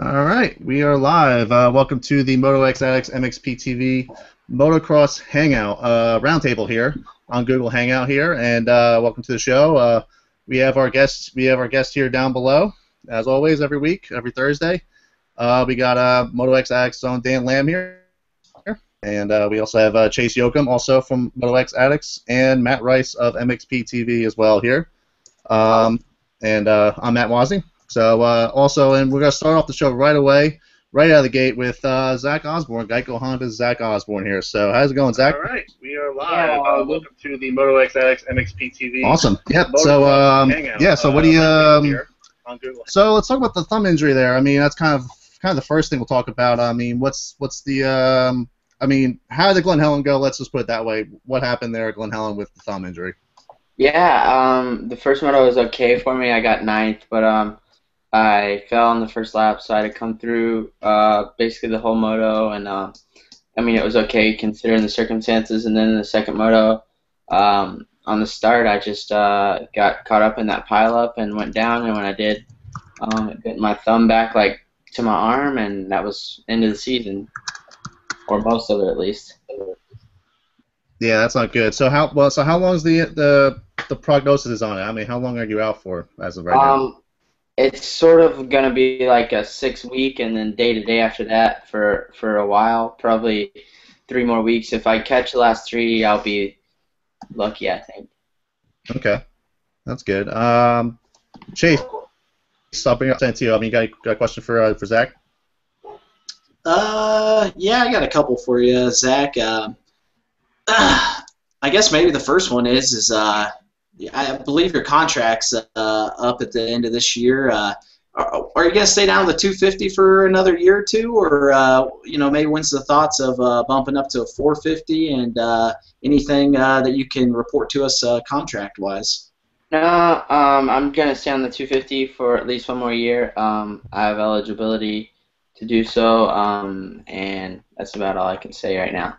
All right, we are live. Welcome to the MotoX Addicts MXPTV Motocross Hangout roundtable here on Google Hangout here, and welcome to the show. We have our guests. We have our guest here down below, as always, every week, every Thursday. We got MotoX Addicts' own Dan Lamb here, and we also have Chase Yoakum, also from MotoX Addicts, and Matt Rice of MXPTV as well here. And I'm Matt Wozny. So and we're going to start off the show right away, right out of the gate with Zach Osborne, GEICO Honda's Zach Osborne here. So how's it going, Zach? All right, we are live. Welcome to the MotoX Addicts MXPTV. Awesome. Yep. So yeah. So what do you? So let's talk about the thumb injury there. I mean, that's kind of the first thing we'll talk about. I mean, what's the? I mean, how did Glen Helen go? Let's just put it that way. What happened there at Glen Helen with the thumb injury? Yeah, the first moto was okay for me. I got ninth, but I fell on the first lap, so I had to come through basically the whole moto, and I mean, it was okay considering the circumstances. And then in the second moto, on the start, I just got caught up in that pileup and went down, and when I did, it bit my thumb back like to my arm, and that was end of the season, or most of it at least. Yeah, that's not good. So how long is the prognosis is on it? I mean, how long are you out for as of right now? It's sort of gonna be like a 6 week, and then day to day after that for a while, probably 3 more weeks. If I catch the last three, I'll be lucky, I think. Okay, that's good. Chase, I'll bring up to you. I mean, you got a question for Zach? Yeah, I got a couple for you, Zach. I guess maybe the first one is I believe your contract's up at the end of this year. Are you going to stay down to the 250 for another year or two, or maybe when's the thoughts of bumping up to a 450 and anything that you can report to us contract-wise? No, I'm gonna stay on the 250 for at least one more year. I have eligibility to do so, and that's about all I can say right now.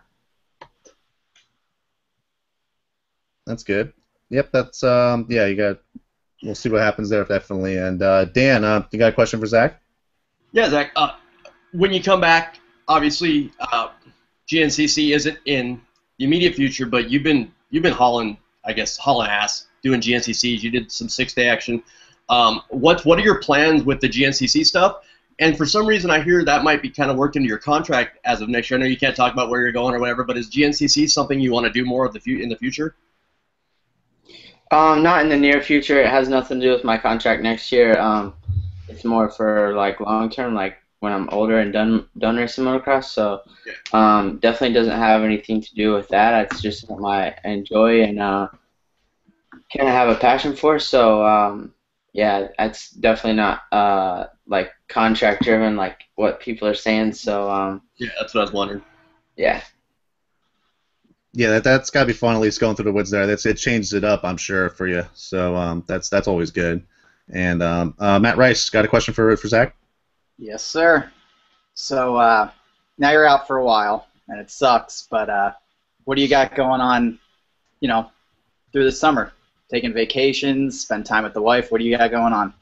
That's good. Yep, that's yeah. We'll see what happens there definitely. And Dan, you got a question for Zach? Yeah, Zach. When you come back, obviously GNCC isn't in the immediate future, but you've been hauling ass doing GNCCs. You did some 6-day action. What are your plans with the GNCC stuff? And for some reason, I hear that might be kind of worked into your contract as of next year. I know you can't talk about where you're going or whatever, but is GNCC something you want to do more of in the future? Not in the near future. It has nothing to do with my contract next year. It's more for like long term, like when I'm older and done racing motocross. So definitely doesn't have anything to do with that. It's just something I enjoy and kind of have a passion for. So yeah, it's definitely not like contract driven like what people are saying. So yeah, that's what I was wondering. Yeah. Yeah, that's got to be fun, at least going through the woods there. It changes it up, I'm sure, for you. So that's always good. And Matt Rice, got a question for Zach? Yes, sir. So now you're out for a while, and it sucks, but what do you got going on, through the summer? Taking vacations, spend time with the wife? What do you got going on?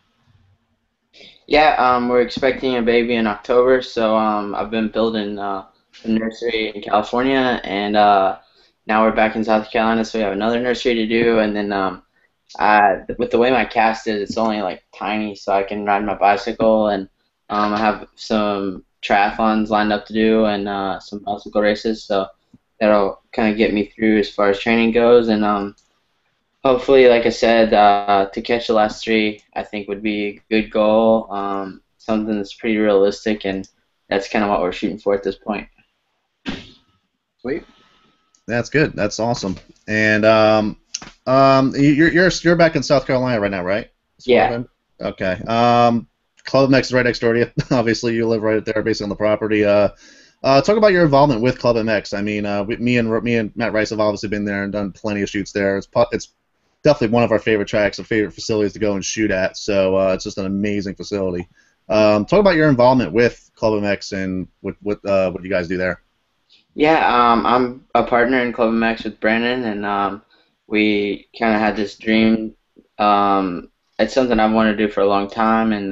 Yeah, we're expecting a baby in October, so I've been building a nursery in California, and now we're back in South Carolina, so we have another nursery to do, and then with the way my cast is, it's only like tiny, so I can ride my bicycle, and I have some triathlons lined up to do and some bicycle races, so that'll kind of get me through as far as training goes, and hopefully, like I said, to catch the last three, I think would be a good goal, something that's pretty realistic, and that's kind of what we're shooting for at this point. Sweet. That's good. That's awesome. And you're back in South Carolina right now, right? Yeah. Okay. Club MX is right next door to you. Obviously, you live right there, basically on the property. Talk about your involvement with Club MX. I mean, me and Matt Rice have obviously been there and done plenty of shoots there. It's definitely one of our favorite tracks, our favorite facilities to go and shoot at. So it's just an amazing facility. Talk about your involvement with Club MX and what you guys do there. Yeah, I'm a partner in Club MX with Brandon, and we kind of had this dream. It's something I've wanted to do for a long time, and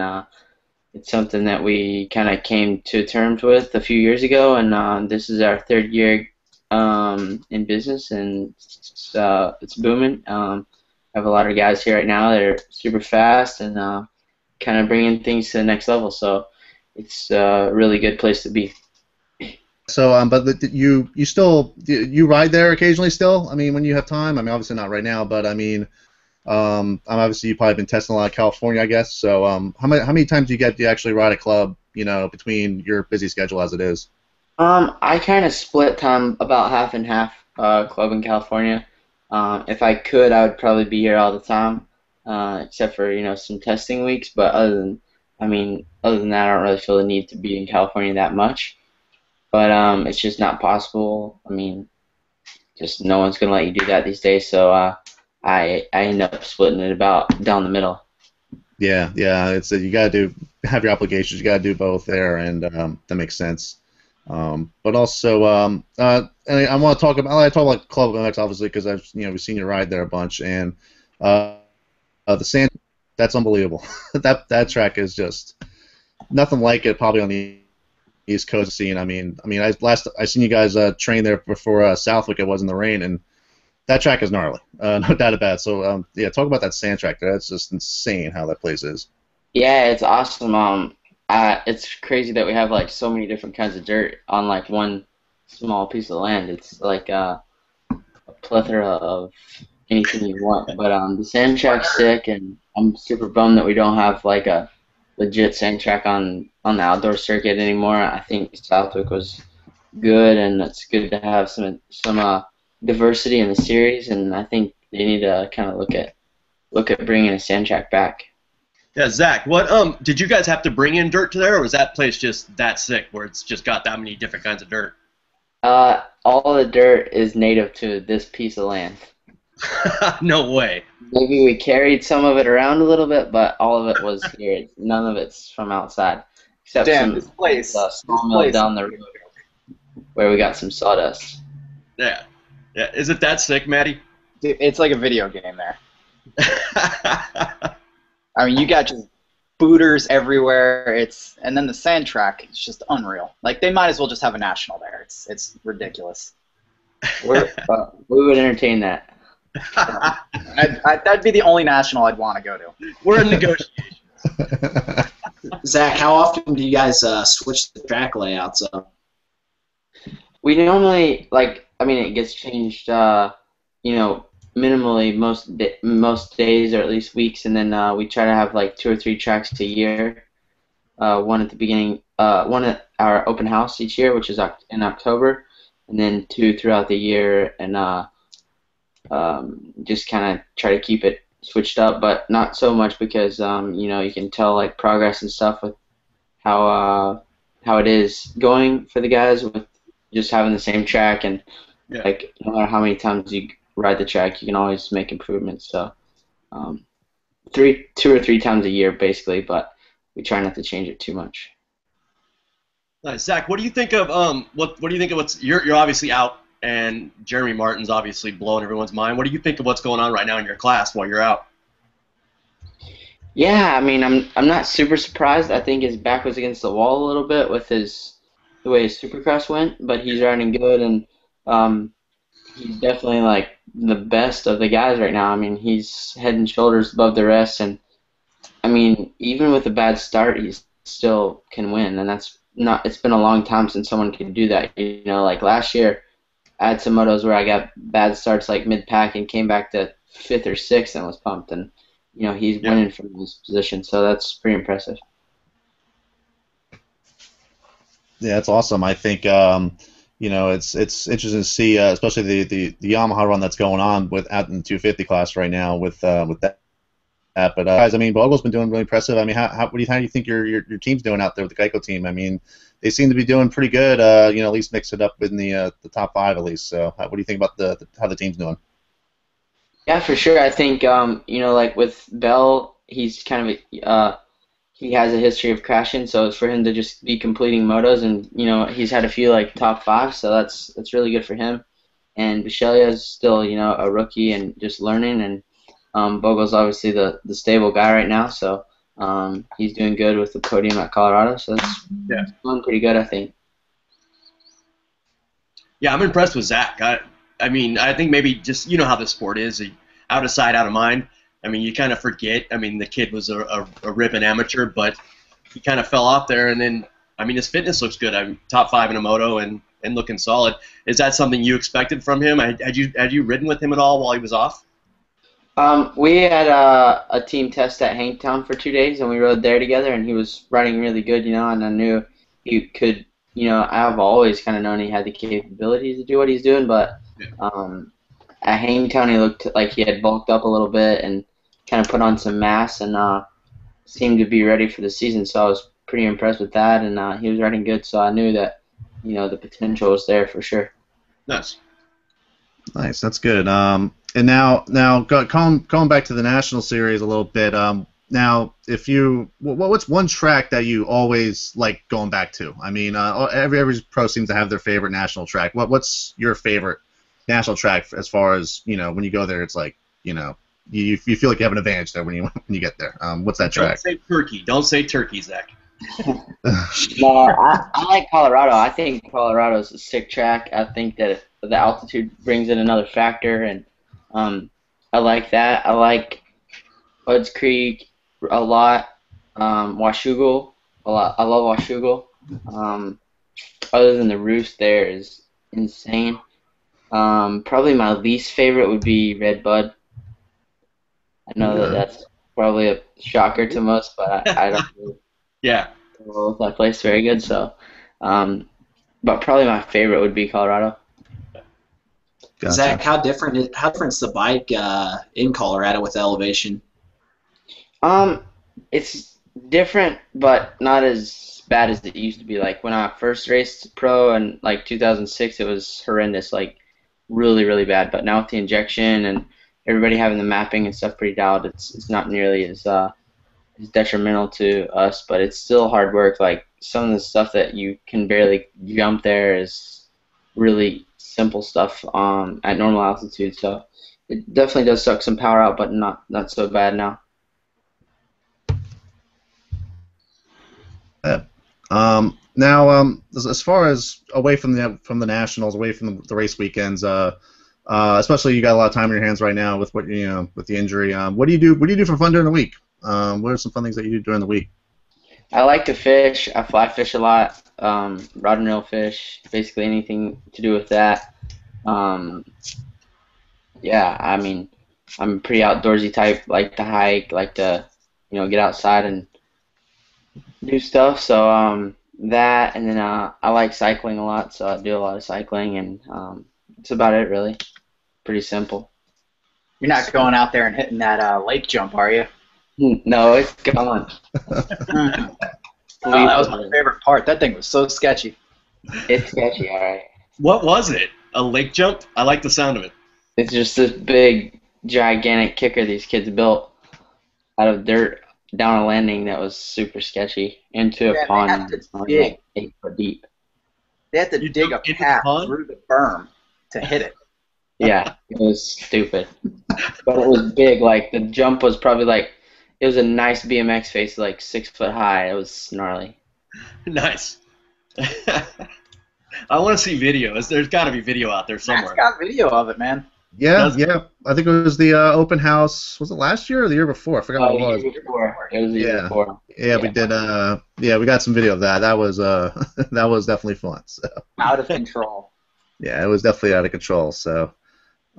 it's something that we kind of came to terms with a few years ago, and this is our third year in business, and it's booming. I have a lot of guys here right now that are super fast and kind of bringing things to the next level. So it's a really good place to be. So, but you still you ride there occasionally still? I mean, when you have time. I mean, obviously not right now, but I mean, obviously you've probably been testing a lot of California, I guess. So, how many times do you actually ride a club? You know, between your busy schedule as it is. I kind of split time about half and half, club in California. If I could, I would probably be here all the time, except for some testing weeks. But other than that, I don't really feel the need to be in California that much. But it's just not possible. I mean, just no one's gonna let you do that these days. So I end up splitting it about down the middle. Yeah, yeah. It's you gotta have your obligations. You gotta do both there, and that makes sense. But also, and I want to talk about Club MX obviously because we've seen you ride there a bunch, and the sand, that's unbelievable. that track is just nothing like it probably on the East Coast scene. I mean, I seen you guys train there before Southwick. It was in the rain, and that track is gnarly, no doubt about it. So yeah, talk about that sand track there. That's just insane how that place is. Yeah, it's awesome. It's crazy that we have like so many different kinds of dirt on like one small piece of land. It's like a plethora of anything you want. But the sand track's sick, and I'm super bummed that we don't have like a legit sand track on the outdoor circuit anymore. I think Southwick was good, and it's good to have some diversity in the series. And I think they need to kind of look at bringing a sand track back. Yeah, Zach, what did you guys have to bring in dirt to there, or was that place just that sick where it's just got that many different kinds of dirt? All the dirt is native to this piece of land. No way. Maybe we carried some of it around a little bit, but all of it was here. None of it's from outside, except This place sawmill down the road where we got some sawdust. Yeah. Yeah. Is it that sick, Maddie? Dude, it's like a video game there. I mean, you got just booters everywhere. And then the sand track is just unreal. Like they might as well just have a national there. It's ridiculous. We would entertain that. That'd be the only national I'd want to go to. We're in negotiations. Zach, how often do you guys switch the track layouts up? We normally it gets changed. Minimally most days or at least weeks, and then we try to have like 2 or 3 tracks a year. One at the beginning, one at our open house each year, which is in October, and then 2 throughout the year, and just kind of try to keep it switched up, but not so much because you can tell like progress and stuff with how it is going for the guys with just having the same track, and like no matter how many times you ride the track, you can always make improvements. So 2 or 3 times a year basically, but we try not to change it too much. Nice. Zach, what do you think of what do you think of what's you're obviously out, and Jeremy Martin's obviously blowing everyone's mind. What do you think of what's going on right now in your class while you're out? Yeah, I mean, I'm not super surprised. I think his back was against the wall a little bit with the way his Supercross went, but he's riding good, and he's definitely like the best of the guys right now. I mean, he's head and shoulders above the rest, and I mean, even with a bad start, he still can win, and it's been a long time since someone could do that. Like last year, I had some motos where I got bad starts like mid-pack and came back to 5th or 6th and was pumped, and he's winning from this position, so that's pretty impressive. Yeah, that's awesome. I think it's interesting to see, especially the Yamaha run that's going on out in the 250 class right now with that. But guys, I mean, Bogle's been doing really impressive. I mean, how do you think your team's doing out there with the GEICO team? I mean, they seem to be doing pretty good. At least mix it up in the top 5 at least. So, what do you think about how the team's doing? Yeah, for sure. I think like with Bell, he's kind of he has a history of crashing, so it's for him to just be completing motos, and he's had a few like top 5, so that's really good for him. And Bisceglia is still a rookie and just learning, and Bogle's obviously the stable guy right now, so He's doing good with the podium at Colorado, so that's going pretty good, I think. Yeah, I'm impressed with Zach. I mean, I think maybe just, you know how this sport is, out of sight, out of mind. I mean, you kind of forget. I mean, the kid was a ripping amateur, but he kind of fell off there, and then, I mean, his fitness looks good. I'm top 5 in a moto and looking solid. Is that something you expected from him? Had you ridden with him at all while he was off? We had a team test at Hangtown for 2 days, and we rode there together, and he was riding really good, you know, and I knew he could, you know, I've always kind of known he had the capability to do what he's doing, but at Hangtown he looked like he had bulked up a little bit and kind of put on some mass and seemed to be ready for the season, so I was pretty impressed with that, and he was riding good, so I knew that, you know, the potential was there for sure. Nice. Nice, that's good. And now going back to the national series a little bit. Now, if you, what's one track that you always like going back to? I mean, every pro seems to have their favorite national track. What's your favorite national track as far as, you know, when you go there, it's like, you know, you feel like you have an advantage there when you get there. What's that track? Don't say Turkey. Don't say Turkey, Zach. No, I like Colorado. I think Colorado is a sick track. I think that the altitude brings in another factor, and I like that. I like Budds Creek a lot. Washougal a lot. I love Washougal. Other than the roost there is insane. Probably my least favorite would be Red Bud. I know that that's probably a shocker to most, but I don't really know if that place very good. So, but probably my favorite would be Colorado. Gotcha. Zach, how different is the bike in Colorado with elevation? It's different, but not as bad as it used to be. Like when I first raced pro in like 2006, it was horrendous, like really, really bad. But now with the injection and everybody having the mapping and stuff pretty dialed, it's not nearly as detrimental to us, but it's still hard work. Like some of the stuff that you can barely jump there is really simple stuff at normal altitude. So it definitely does suck some power out, but not so bad now. Now, as far as away from the nationals, away from the race weekends, especially you got a lot of time on your hands right now with what with the injury. What do you do? What do you do for fun during the week? What are some fun things that you do during the week? I like to fish. I fly fish a lot. Rod and reel fish, basically anything to do with that. Yeah, I mean, I'm a pretty outdoorsy type. Like to hike, like to, get outside and do stuff. So that, and then I like cycling a lot. So I do a lot of cycling, and that's about it, really. Pretty simple. You're not going out there and hitting that lake jump, are you? No, it's gone. That was my favorite part. That thing was so sketchy. It's sketchy, all right. What was it? A lake jump? I like the sound of it. It's just this big, gigantic kicker these kids built out of dirt down a landing that was super sketchy into a pond like 8 foot deep. They had to dig a path through the berm to hit it. Yeah, it was stupid. But it was big. Like, the jump was probably like, it was a nice BMX face, like 6 foot high. It was gnarly. Nice. I want to see video. There's got to be video out there somewhere. Matt's got video of it, man. Yeah. I think it was the open house. Was it last year or the year before? I forgot what it was. It was the year before. Yeah, we did. We got some video of that. That was that was definitely fun. So. Out of control. Yeah, it was definitely out of control. So,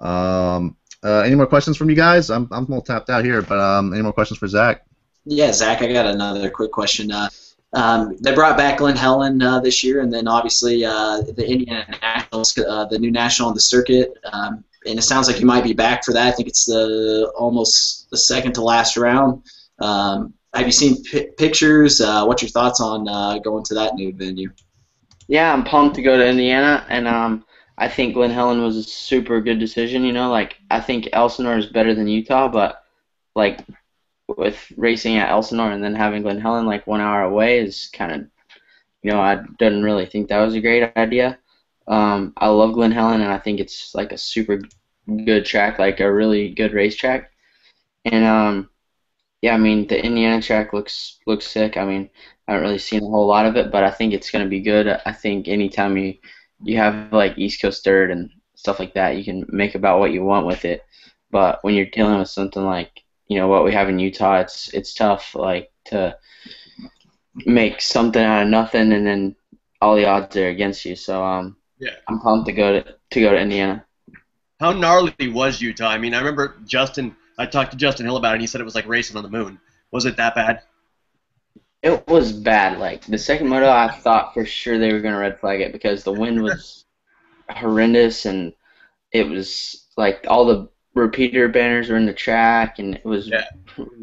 any more questions from you guys? I'm a little tapped out here, but any more questions for Zach? Yeah, Zach, I got another quick question. They brought back Glenn Helen this year, and then obviously the Indiana Nationals, the new national on the circuit, and it sounds like you might be back for that. I think it's almost the second to last round. Have you seen pictures? What's your thoughts on going to that new venue? Yeah, I'm pumped to go to Indiana, and I think Glen Helen was a super good decision. Like, I think Elsinore is better than Utah, but like with racing at Elsinore and then having Glen Helen like 1 hour away is kind of, I didn't really think that was a great idea. I love Glen Helen, and I think it's like a super good track, like a really good racetrack. And Yeah, I mean the Indiana track looks sick. I mean, I haven't really seen a whole lot of it, but I think it's gonna be good. I think anytime you have like East Coast dirt and stuff like that, you can make about what you want with it. But when you're dealing with something like what we have in Utah, it's tough like to make something out of nothing, and then all the odds are against you. So Yeah. I'm pumped to go to Indiana. How gnarly was Utah? I mean, I remember Justin. I talked to Justin Hill about it, and he said it was like racing on the moon. Was it that bad? It was bad. Like the second moto, I thought for sure they were gonna red flag it because the wind was horrendous, and it was like all the repeater banners were in the track, and it was Yeah.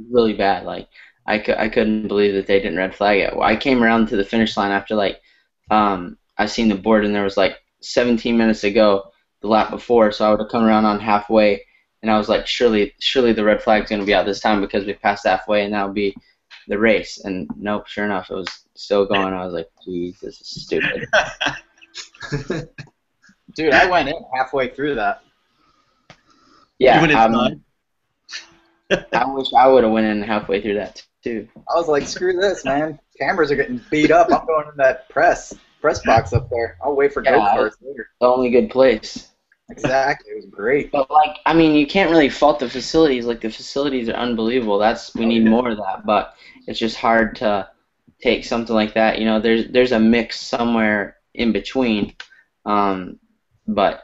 really bad. Like I couldn't believe that they didn't red flag it. I came around to the finish line after like I seen the board, and there was like 17 minutes to go the lap before, so I would have come around on halfway, and I was like, surely the red flag's gonna be out this time because we passed halfway, and that'll be the race. And nope, sure enough, it was still going. I was like, geez, this is stupid. Dude, I went in halfway through that. Yeah, Even if not. I wish I would have went in halfway through that too. I was like, screw this, man. Cameras are getting beat up. I'm going in that press box up there. I'll wait for Yeah, go-karts later. The only good place. Exactly. It was great. But like, I mean, you can't really fault the facilities. Like the facilities are unbelievable. We need more of that. But it's just hard to take something like that. There's a mix somewhere in between. But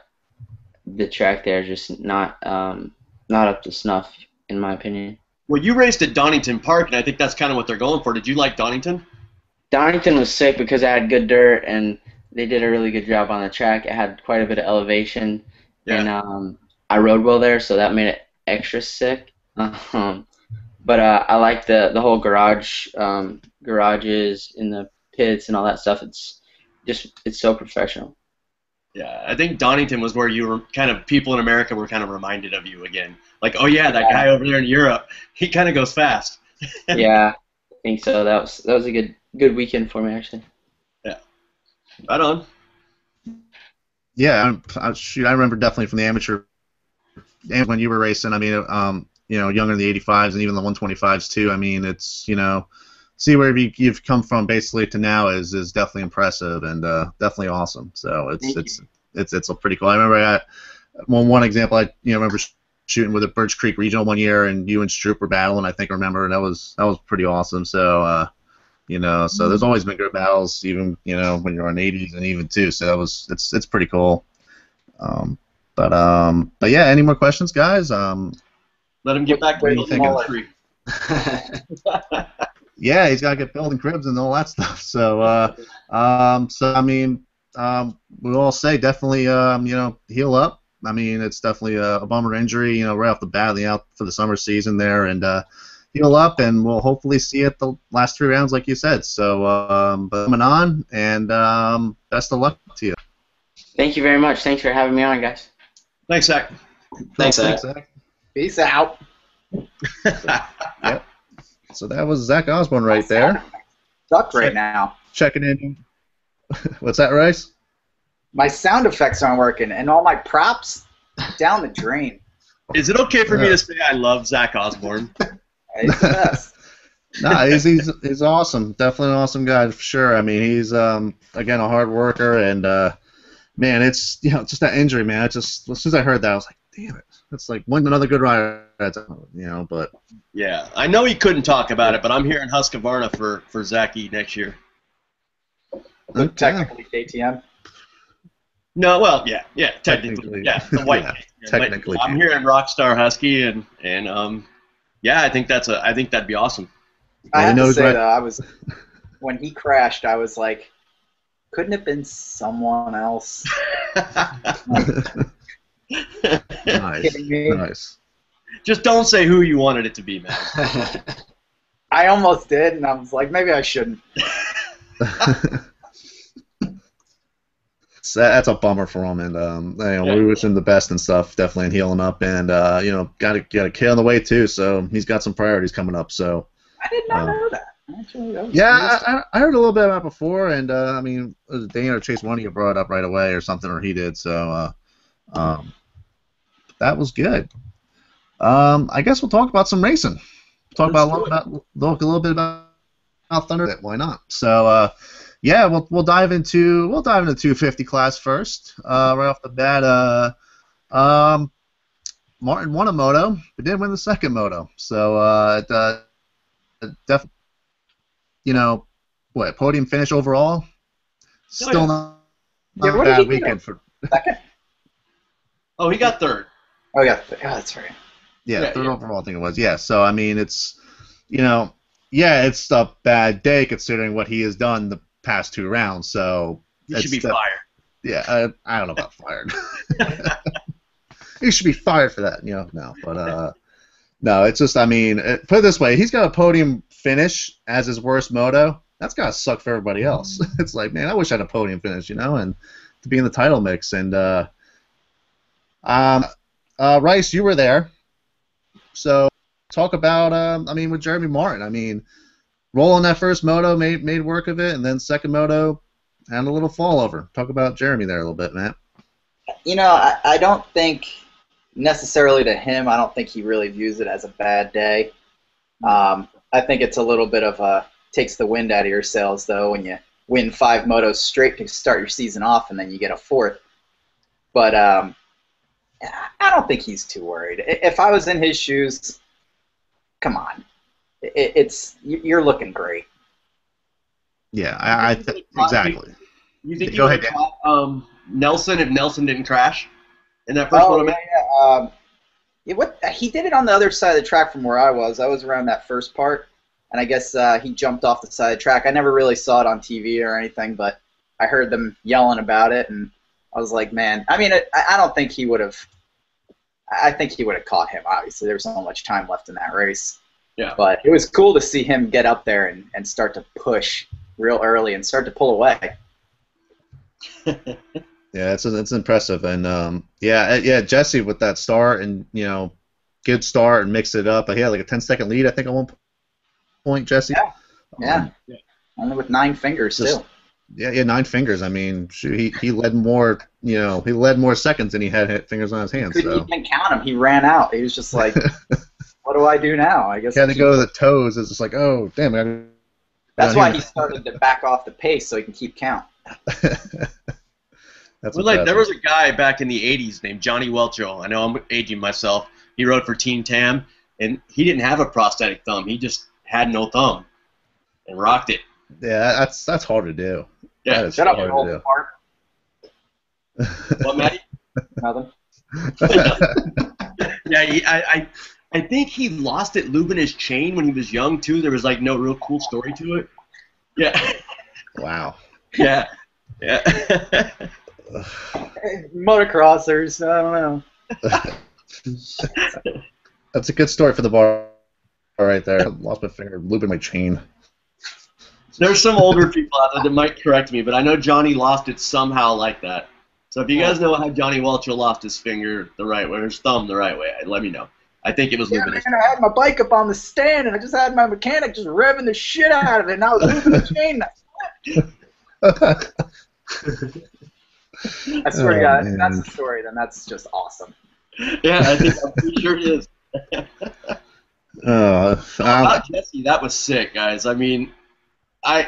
the track there is just not up to snuff, in my opinion. Well, you raced at Donington Park, and I think that's kind of what they're going for. Did you like Donington? Donington was sick because it had good dirt, and they did a really good job on the track. It had quite a bit of elevation, and I rode well there, so that made it extra sick. But I like the whole garages in the pits and all that stuff. It's so professional. Yeah, I think Donington was where you were kind of people in America were kind of reminded of you again. Like, oh yeah, that guy over there in Europe, he kind of goes fast. Yeah, I think so. That was a good weekend for me actually. Yeah, right on. Yeah, shoot, I remember definitely from the amateur, and when you were racing. I mean, younger than the 85s and even the 125s too. I mean, it's see where you've come from basically to now is definitely impressive and definitely awesome. So it's pretty cool. I remember one example. I remember shooting with a Birch Creek Regional one year, and you and Stroop were battling. I remember, and that was pretty awesome. So so there's always been good battles, even when you're on 80s and even too. So it's pretty cool. But yeah, any more questions, guys? Let him get back to the tree. Yeah, he's got to get building cribs and all that stuff. So, I mean, we all say definitely, heal up. I mean, it's definitely a bummer injury, right off the bat, out for the summer season there, and heal up, and we'll hopefully see you at the last 3 rounds, like you said. So, but coming on, and best of luck to you. Thank you very much. Thanks for having me on, guys. Thanks, Zach. Thanks, Zach. Peace out. Yep. So that was Zach Osborne right there. Stuck right now. Checking in. What's that, Rice? My sound effects aren't working, and all my props down the drain. Is it okay for me to say I love Zach Osborne? He's the best. No, he's awesome. Definitely an awesome guy for sure. I mean, he's again a hard worker, and man, it's just that injury, man. As soon as I heard that, I was like, damn it. It's like when another good rider, but yeah, I know he couldn't talk about it, but I'm hearing Husqvarna for Zachy next year. Okay. Technically KTM. No, well, yeah, technically, yeah, the white. Yeah, technically, I'm hearing Rockstar Husky, and yeah, I think that'd be awesome. I have to say though, when he crashed, I was like, couldn't it have been someone else? Nice. Just don't say who you wanted it to be, man. I almost did, and I was like, maybe I shouldn't. So that's a bummer for him, and we wish him the best and stuff. Definitely in healing up, and got a kid on the way too. So he's got some priorities coming up. So I did not know that. Actually, that was I heard a little bit about it before, and I mean, was it Dana or Chase, one of you brought it up right away or something, or he did. So that was good. I guess we'll talk about some racing talk Let's about do it. a little bit about Thunder. Why not? So yeah, we'll dive into 250 class first. Right off the bat, Martin won a moto, but didn't win the second moto. So definitely, you know, what podium finish overall? Still not Yeah, a what did he bad do? weekend for. Second? Oh, he got third. Oh, yeah. Oh, that's right. Yeah, third overall, I think it was. Yeah, so I mean, it's, yeah, it's a bad day considering what he has done the past 2 rounds. So He should be fired. Yeah, I don't know about fired. He should be fired for that. No, but no, it's just, I mean, put it this way: he's got a podium finish as his worst moto. That's gotta suck for everybody else. It's like, man, I wish I had a podium finish, and to be in the title mix. And Rice, you were there. So talk about, I mean, with Jeremy Martin. I mean, rolling that first moto made work of it, and then second moto had a little fall over. Talk about Jeremy there a little bit, Matt. I don't think necessarily to him, I don't think he really views it as a bad day. I think it's a little bit of a takes the wind out of your sails, though, when you win 5 motos straight to start your season off, and then you get a 4th. But I don't think he's too worried. If I was in his shoes, come on, you're looking great. Yeah, exactly. You think Go you ahead, would have caught Nelson if Nelson didn't crash in that first moto? He did it on the other side of the track from where I was. I was around that first part, and I guess he jumped off the side of the track. I never really saw it on TV or anything, but I heard them yelling about it, and I was like, man, I mean, I don't think he would have. I think he would have caught him. Obviously, there was so much time left in that race. Yeah. But it was cool to see him get up there and start to push real early and start to pull away. Yeah, it's impressive, and yeah, Jesse with that start and good start and mixed it up. He had like a 10-second lead, I think, at one point, Jesse. Yeah. Only with 9 fingers too. Yeah, 9 fingers. I mean, he led more, he led more seconds than he had fingers on his hands. Couldn't even count him. He ran out. He was just like, what do I do now? I guess he had to go to the toes. It's just like, oh, damn. That's why he started to back off the pace so he can keep count. There was a guy back in the 80s named Johnny Welcho. I know I'm aging myself. He rode for Team Tam, and he didn't have a prosthetic thumb. He just had no thumb and rocked it. Yeah, that's hard to do. Yeah, shut up, old fart. What, Matty? Nothing. Yeah, I think he lost it lubing his chain when he was young too. There was like no real cool story to it. Yeah. Wow. Yeah. Motocrossers, I don't know. That's a good story for the bar right there. I lost my finger looping my chain. There's some older people out there that might correct me, but I know Johnny lost it somehow like that. So if you guys know how Johnny Welcho lost his finger the right way, or his thumb the right way, let me know. I think it was lubing his chain. I had my bike up on the stand, and I just had my mechanic just revving the shit out of it, and I was lubing the chain. I swear to God, if that's the story, then that's just awesome. Yeah, I'm pretty sure it is. About Jesse, that was sick, guys. I mean, I'm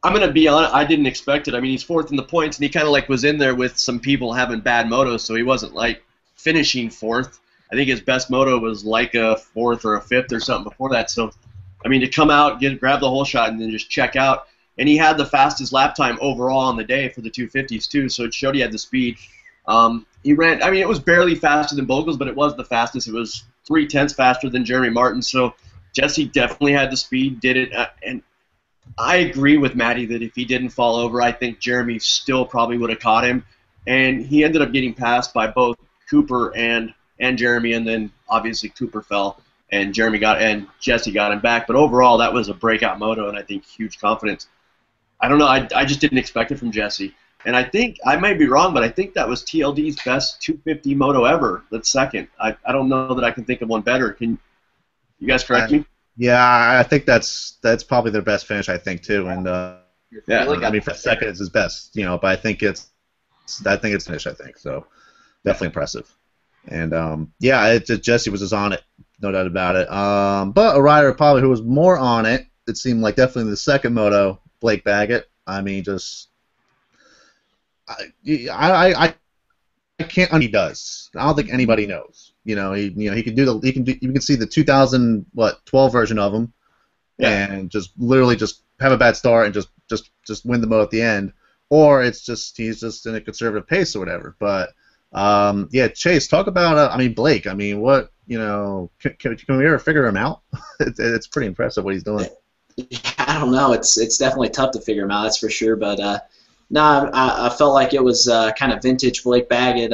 gonna be honest. I didn't expect it. I mean, he's 4th in the points, and he kind of like was in there with some people having bad motos, so he wasn't like finishing 4th. I think his best moto was like a 4th or a 5th or something before that. So, I mean, to come out, grab the whole shot, and then just check out. And he had the fastest lap time overall on the day for the 250s too, so it showed he had the speed. He ran. I mean, it was barely faster than Bogle's, but it was the fastest. It was 0.3 faster than Jeremy Martin. So Jesse definitely had the speed, did it, and I agree with Matty that if he didn't fall over, I think Jeremy still probably would have caught him. And he ended up getting passed by both Cooper and Jeremy, and then obviously Cooper fell, and Jesse got him back. But overall, that was a breakout moto, and I think huge confidence. I don't know. I just didn't expect it from Jesse. And I think, I might be wrong, but I think that was TLD's best 250 moto ever. That's second. I don't know that I can think of one better. Can you guys correct me? Yeah, I think that's probably their best finish, I think, too. And Yeah, I mean, for second, it's his best, but I think it's finish, I think. So definitely impressive. And yeah, Jesse was just on it no doubt about it. But a rider probably who was more on it, it seemed like definitely the second moto, Blake Baggett. I mean, just I can't. He does. I don't think anybody knows. He can do the. He can do. You can see the 2012 version of him, Yeah. and just literally just have a bad start and just win the moto at the end, or it's just he's just in a conservative pace or whatever. But yeah, Chase, talk about. I mean, Blake. I mean, what can we ever figure him out? It's pretty impressive what he's doing. Yeah, I don't know. It's definitely tough to figure him out. That's for sure. But no, I felt like it was kind of vintage Blake Baggett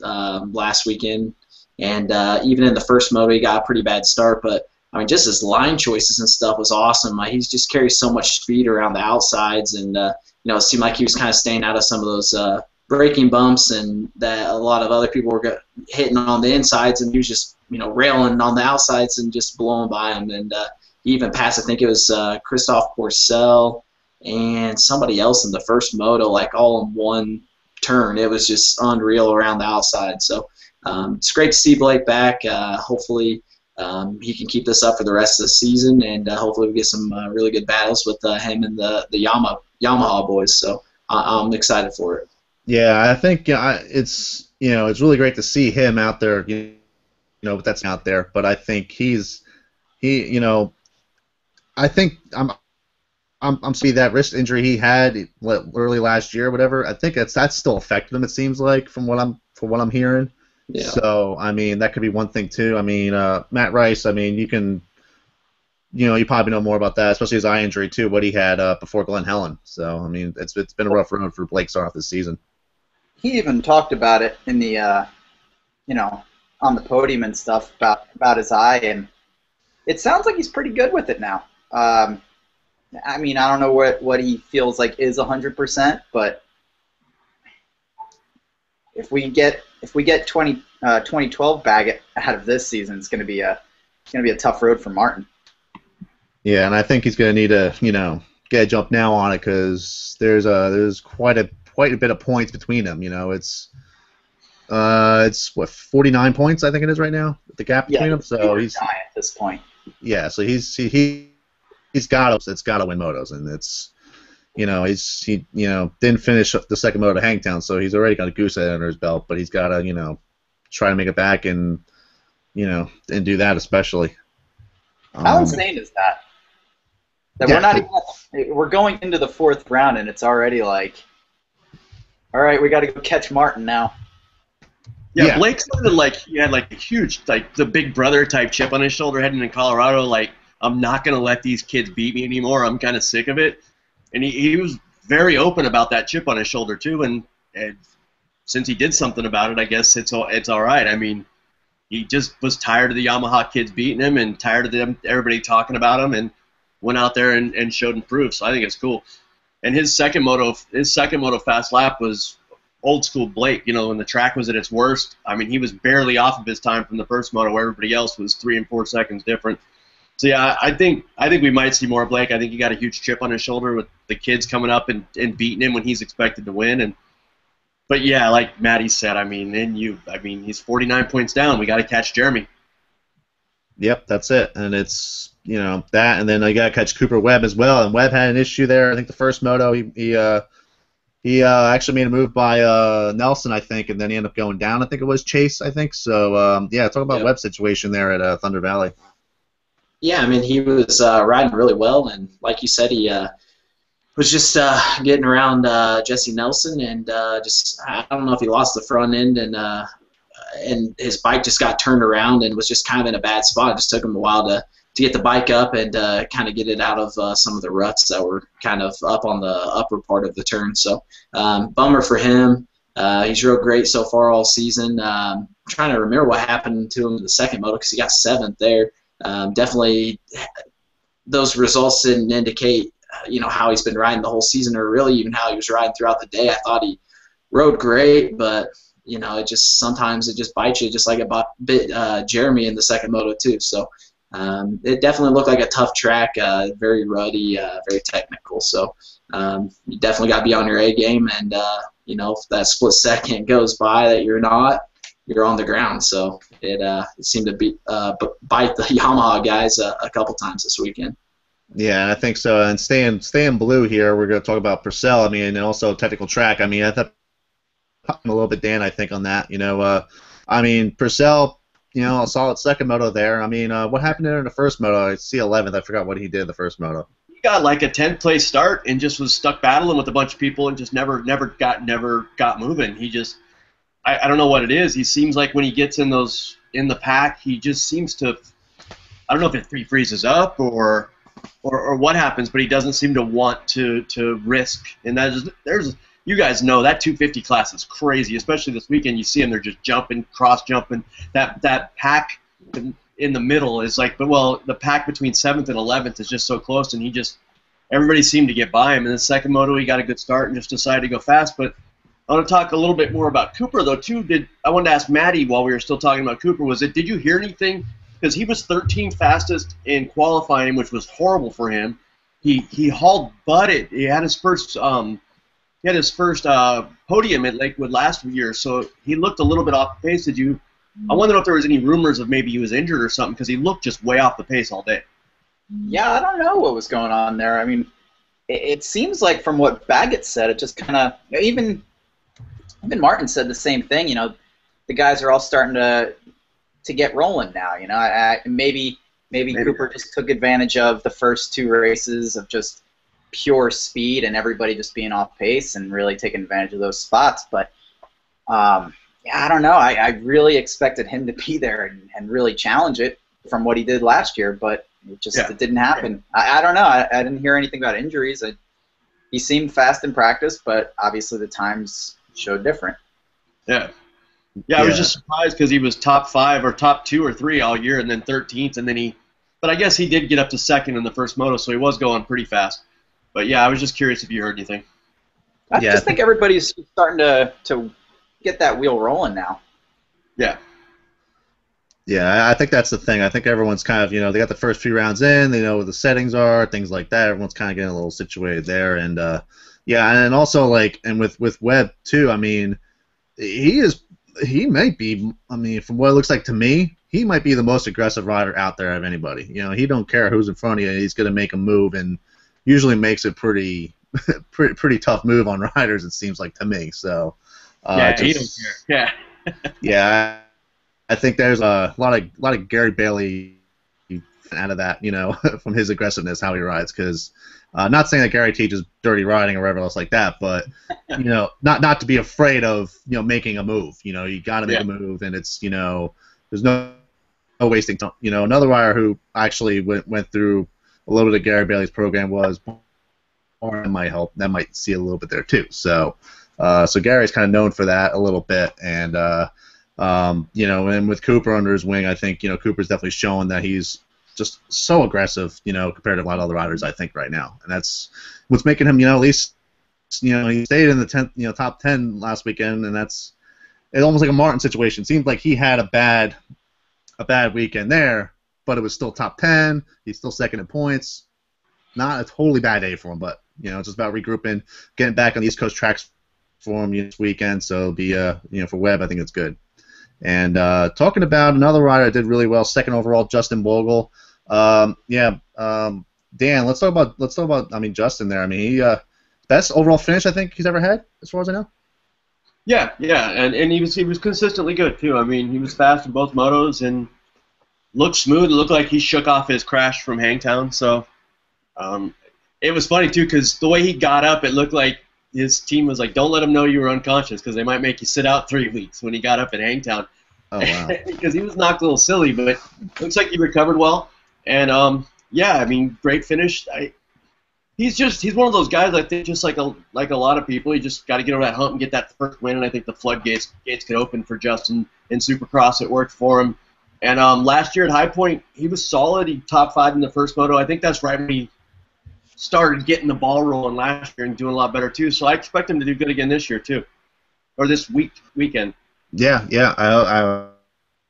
last weekend, and even in the first moto he got a pretty bad start. But I mean, just his line choices and stuff was awesome. He's just carries so much speed around the outsides, and it seemed like he was kind of staying out of some of those braking bumps, and that a lot of other people were hitting on the insides, and he was just railing on the outsides and just blowing by him. And he even passed, I think it was Christophe Pourcel and somebody else in the first moto, like all in one turn. It was just unreal around the outside. So it's great to see Blake back. Hopefully he can keep this up for the rest of the season, and hopefully we get some really good battles with him and the Yamaha boys. So I'm excited for it. Yeah, I think it's it's really great to see him out there. That's out there, but I think I think I'm seeing that wrist injury he had early last year, or whatever. I think that's still affected him. It seems like from what I'm hearing. Yeah. So I mean that could be one thing too. I mean Matt Rice. I mean you probably know more about that, especially his eye injury too. What he had before Glen Helen. So I mean it's been a rough road for Blake start off this season. He even talked about it in the on the podium and stuff about his eye, and it sounds like he's pretty good with it now. I mean, I don't know what he feels like is 100%, but if we get 2012 Baggett out of this season, it's going to be a tough road for Martin. Yeah, and I think he's going to need to get a jump now on it because there's quite a bit of points between them. It's what 49 points I think it is right now, the gap between them. So he's at this point. Yeah, so he's got to win motos, and it's he didn't finish the second moto to Hangtown, so he's already got a goose egg under his belt, but he's got to try to make it back and and do that especially. How insane is that? We're not even, we're going into the fourth round and it's already like, all right, we got to go catch Martin now. Yeah, Blake sounded like he had like a huge, like the big brother type chip on his shoulder heading in Colorado. Like, I'm not going to let these kids beat me anymore. I'm kind of sick of it. And he was very open about that chip on his shoulder too. And since he did something about it, I guess it's all right. I mean, he just was tired of the Yamaha kids beating him and tired of everybody talking about him, and went out there and showed and proved. So I think it's cool. And his second moto fast lap was old school Blake. When the track was at its worst, I mean, he was barely off of his time from the first moto, where everybody else was 3 and 4 seconds different. So yeah, I think we might see more of Blake. I think he got a huge chip on his shoulder with the kids coming up and beating him when he's expected to win. But yeah, like Matty said, I mean, he's 49 points down. We got to catch Jeremy. Yep, that's it. And it's that, and then I got to catch Cooper Webb as well. And Webb had an issue there. I think the first moto he actually made a move by Nelson, I think, and then he ended up going down. I think it was Chase, I think. So yeah, talk about Webb's situation there at Thunder Valley. Yeah, I mean, he was riding really well, and like you said, he was just getting around Jesse Nelson, and I don't know if he lost the front end, and his bike just got turned around and was just kind of in a bad spot. It just took him a while to get the bike up and kind of get it out of some of the ruts that were kind of up on the upper part of the turn. So bummer for him. He's real great so far all season. I'm trying to remember what happened to him in the second moto because he got 7th there. Definitely those results didn't indicate how he's been riding the whole season, or really even how he was riding throughout the day. I thought he rode great, but it just sometimes it just bites you, just like it bit Jeremy in the second moto too. So it definitely looked like a tough track, very ruddy, very technical. So you definitely got to be on your A game, and if that split second goes by that you're not, you're on the ground. So it seemed to bite the Yamaha guys a couple times this weekend. Yeah, I think so. And staying blue here, we're going to talk about Purcell. I mean, and also technical track. I mean, I thought a little bit, Dan, I think, on that. I mean, Purcell, a solid second moto there. I mean, what happened there in the first moto? I see 11th. I forgot what he did the first moto. He got like a 10th place start and just was stuck battling with a bunch of people and just never got moving. He just, I don't know what it is. He seems like when he gets in the pack, he just seems to, I don't know if he freezes up or what happens, but he doesn't seem to want to risk. And you guys know that 250 class is crazy, especially this weekend. You see them, they're just jumping, cross jumping. That pack in the middle is like, the pack between 7th and 11th is just so close, and everybody seemed to get by him. In the second moto, he got a good start and just decided to go fast. But I want to talk a little bit more about Cooper, though, too. I wanted to ask Maddie while we were still talking about Cooper, did you hear anything? Because he was 13th fastest in qualifying, which was horrible for him. He hauled butted. He had his first podium at Lakewood last year, so he looked a little bit off the pace. I wonder if there was any rumors of maybe he was injured or something, because he looked just way off the pace all day. Yeah, I don't know what was going on there. I mean, it seems like from what Baggett said, it just kind of, even Martin said the same thing. The guys are all starting to get rolling now. Maybe Cooper just took advantage of the first two races of just pure speed and everybody just being off pace and really taking advantage of those spots. But I don't know. I really expected him to be there and really challenge it from what he did last year, but it didn't happen. I don't know. I didn't hear anything about injuries. He seemed fast in practice, but obviously the times showed different. Yeah. Yeah, I was just surprised because he was top 5 or top 2 or 3 all year, and then 13th, and then but I guess he did get up to second in the first moto, so he was going pretty fast. But yeah, I was just curious if you heard anything. I just think everybody's starting to get that wheel rolling now. Yeah. Yeah, I think that's the thing. I think everyone's kind of, they got the first few rounds in, they know what the settings are, things like that. Everyone's kind of getting a little situated there, and and also with Webb too. I mean, he might be. I mean, from what it looks like to me, he might be the most aggressive rider out there of anybody. He don't care who's in front of you. He's going to make a move, and usually makes it pretty tough move on riders. It seems like to me. So he don't care. Yeah. Yeah, I think there's a lot of Gary Bailey out of that. From his aggressiveness, how he rides. Because not saying that Gary teaches dirty riding or whatever else like that, but not to be afraid of making a move. You got to make a move, and it's there's no wasting time. Another rider who actually went through a little bit of Gary Bailey's program was, or that might help. That might see a little bit there too. So Gary's kind of known for that a little bit, and and with Cooper under his wing, I think Cooper's definitely showing that he's just so aggressive, compared to a lot of other riders, I think, right now, and that's what's making him, at least, he stayed in the 10th, top 10 last weekend, and it's almost like a Martin situation. Seems like he had a bad weekend there, but it was still top 10. He's still second in points. Not a totally bad day for him, but it's just about regrouping, getting back on the East Coast tracks for him this weekend. So it'll be for Webb, I think it's good. And talking about another rider that did really well, second overall, Justin Bogle. Dan, let's talk about. I mean, Justin there. I mean, he best overall finish I think he's ever had, as far as I know. Yeah, and he was consistently good too. I mean, he was fast in both motos and looked smooth. It looked like he shook off his crash from Hangtown. So it was funny too, because the way he got up, it looked like his team was like, "Don't let him know you were unconscious, because they might make you sit out 3 weeks." When he got up at Hangtown, oh wow, because he was knocked a little silly, but looks like he recovered well. And I mean, great finish. He's one of those guys, I think, just like a lot of people. He just got to get over that hump and get that first win, and I think the floodgates could open for Justin in Supercross. It worked for him. And last year at High Point, he was solid. He top 5 in the first moto. I think that's right when he started getting the ball rolling last year and doing a lot better too. So I expect him to do good again this year too, or this weekend. Yeah, I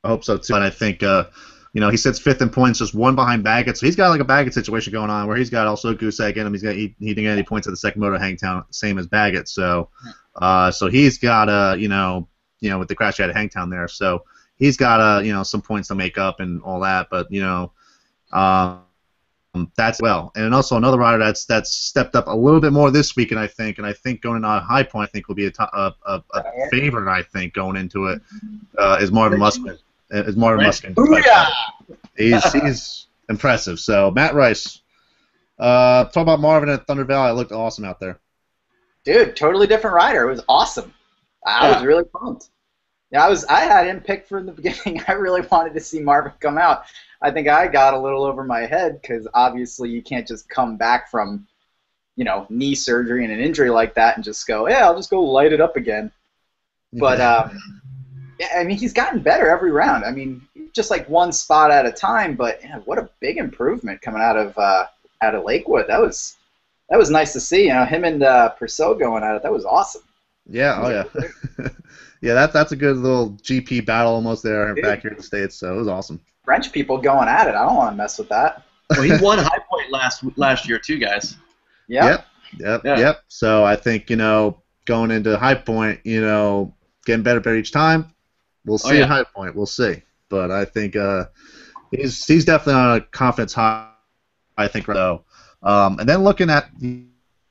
hope so too. And I think he sits 5th in points, just one behind Baggett. So he's got like a Baggett situation going on where he's got also goose egg in him. He didn't get any points at the second moto Hangtown, same as Baggett. So he's got with the crash he had at Hangtown there. So he's got some points to make up and all that. But that's well. And also another rider that's stepped up a little bit more this weekend, I think. And I think going on High Point, I think will be a favorite. I think going into it is Marvin Muskin. Booyah! He's impressive. So Matt Rice. Talk about Marvin at Thunder Valley. It looked awesome out there. Dude, totally different rider. It was awesome. I was really pumped. Yeah, I had him picked from the beginning. I really wanted to see Marvin come out. I think I got a little over my head because obviously you can't just come back from, knee surgery and an injury like that and just go, yeah, I'll just go light it up again. But yeah, I mean, he's gotten better every round. I mean, just like one spot at a time. But what a big improvement coming out of Lakewood. That was nice to see. Him and Purcell going at it. That was awesome. Yeah. Oh yeah. Yeah, that's a good little GP battle almost there back here in the States. So it was awesome. French people going at it. I don't want to mess with that. Well, he won High Point last year too, guys. Yep. So I think going into High Point, getting better each time. We'll see at High Point. We'll see. But I think he's definitely on a confidence high. I think so. And then looking at I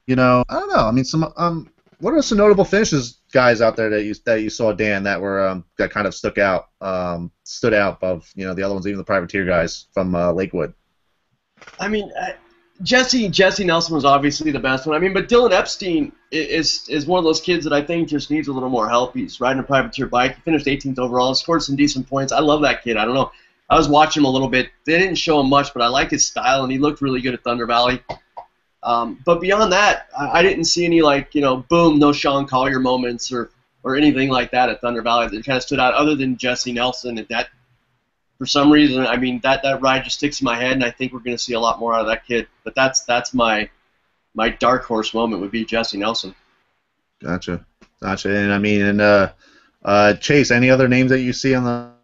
don't know. I mean, what are some notable finishes, guys, out there that you saw, Dan, that were that kind of stood out above the other ones, even the privateer guys from Lakewood? I mean, Jesse Nelson was obviously the best one. I mean, but Dylan Epstein is one of those kids that I think just needs a little more help. He's riding a privateer bike. He finished 18th overall. Scored some decent points. I love that kid. I don't know. I was watching him a little bit. They didn't show him much, but I like his style, and he looked really good at Thunder Valley. But beyond that, I didn't see any boom, no Sean Collier moments or anything like that at Thunder Valley that kind of stood out other than Jesse Nelson. And that, for some reason, I mean, that ride just sticks in my head, and I think we're going to see a lot more out of that kid. But that's my dark horse moment would be Jesse Nelson. Gotcha. And I mean, Chase, any other names that you see on the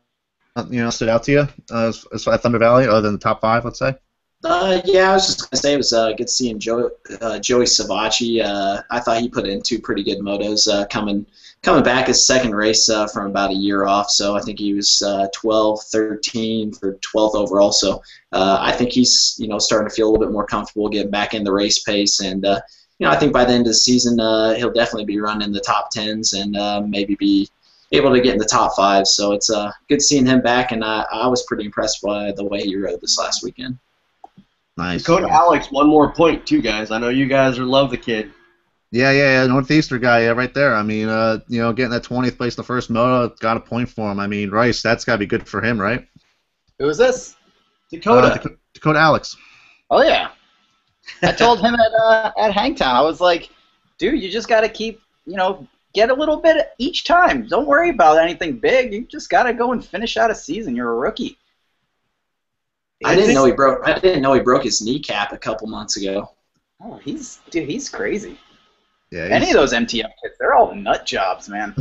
stood out to you at Thunder Valley other than the top 5, let's say? Yeah, I was just going to say it was good seeing Joey Savacci. I thought he put in 2 pretty good motos coming back his second race from about a year off. So I think he was 12, 13 for 12th overall. So I think he's starting to feel a little bit more comfortable getting back in the race pace. And I think by the end of the season he'll definitely be running the top 10s and maybe be able to get in the top 5. So it's good seeing him back, and I was pretty impressed by the way he rode this last weekend. Nice. Dakota Alex, one more point too, guys. I know you guys love the kid. Yeah, Northeastern guy, right there. I mean, getting that 20th place in the first moto, got a point for him. I mean, Rice, that's got to be good for him, right? Who is this? Dakota. Dakota Alex. Oh yeah. I told him at Hangtown, I was like, dude, you just got to keep, get a little bit each time. Don't worry about anything big. You just got to go and finish out a season. You're a rookie. I didn't know he broke his kneecap a couple months ago. Oh, he's crazy. Yeah, any of those MTM kids, they're all nut jobs, man.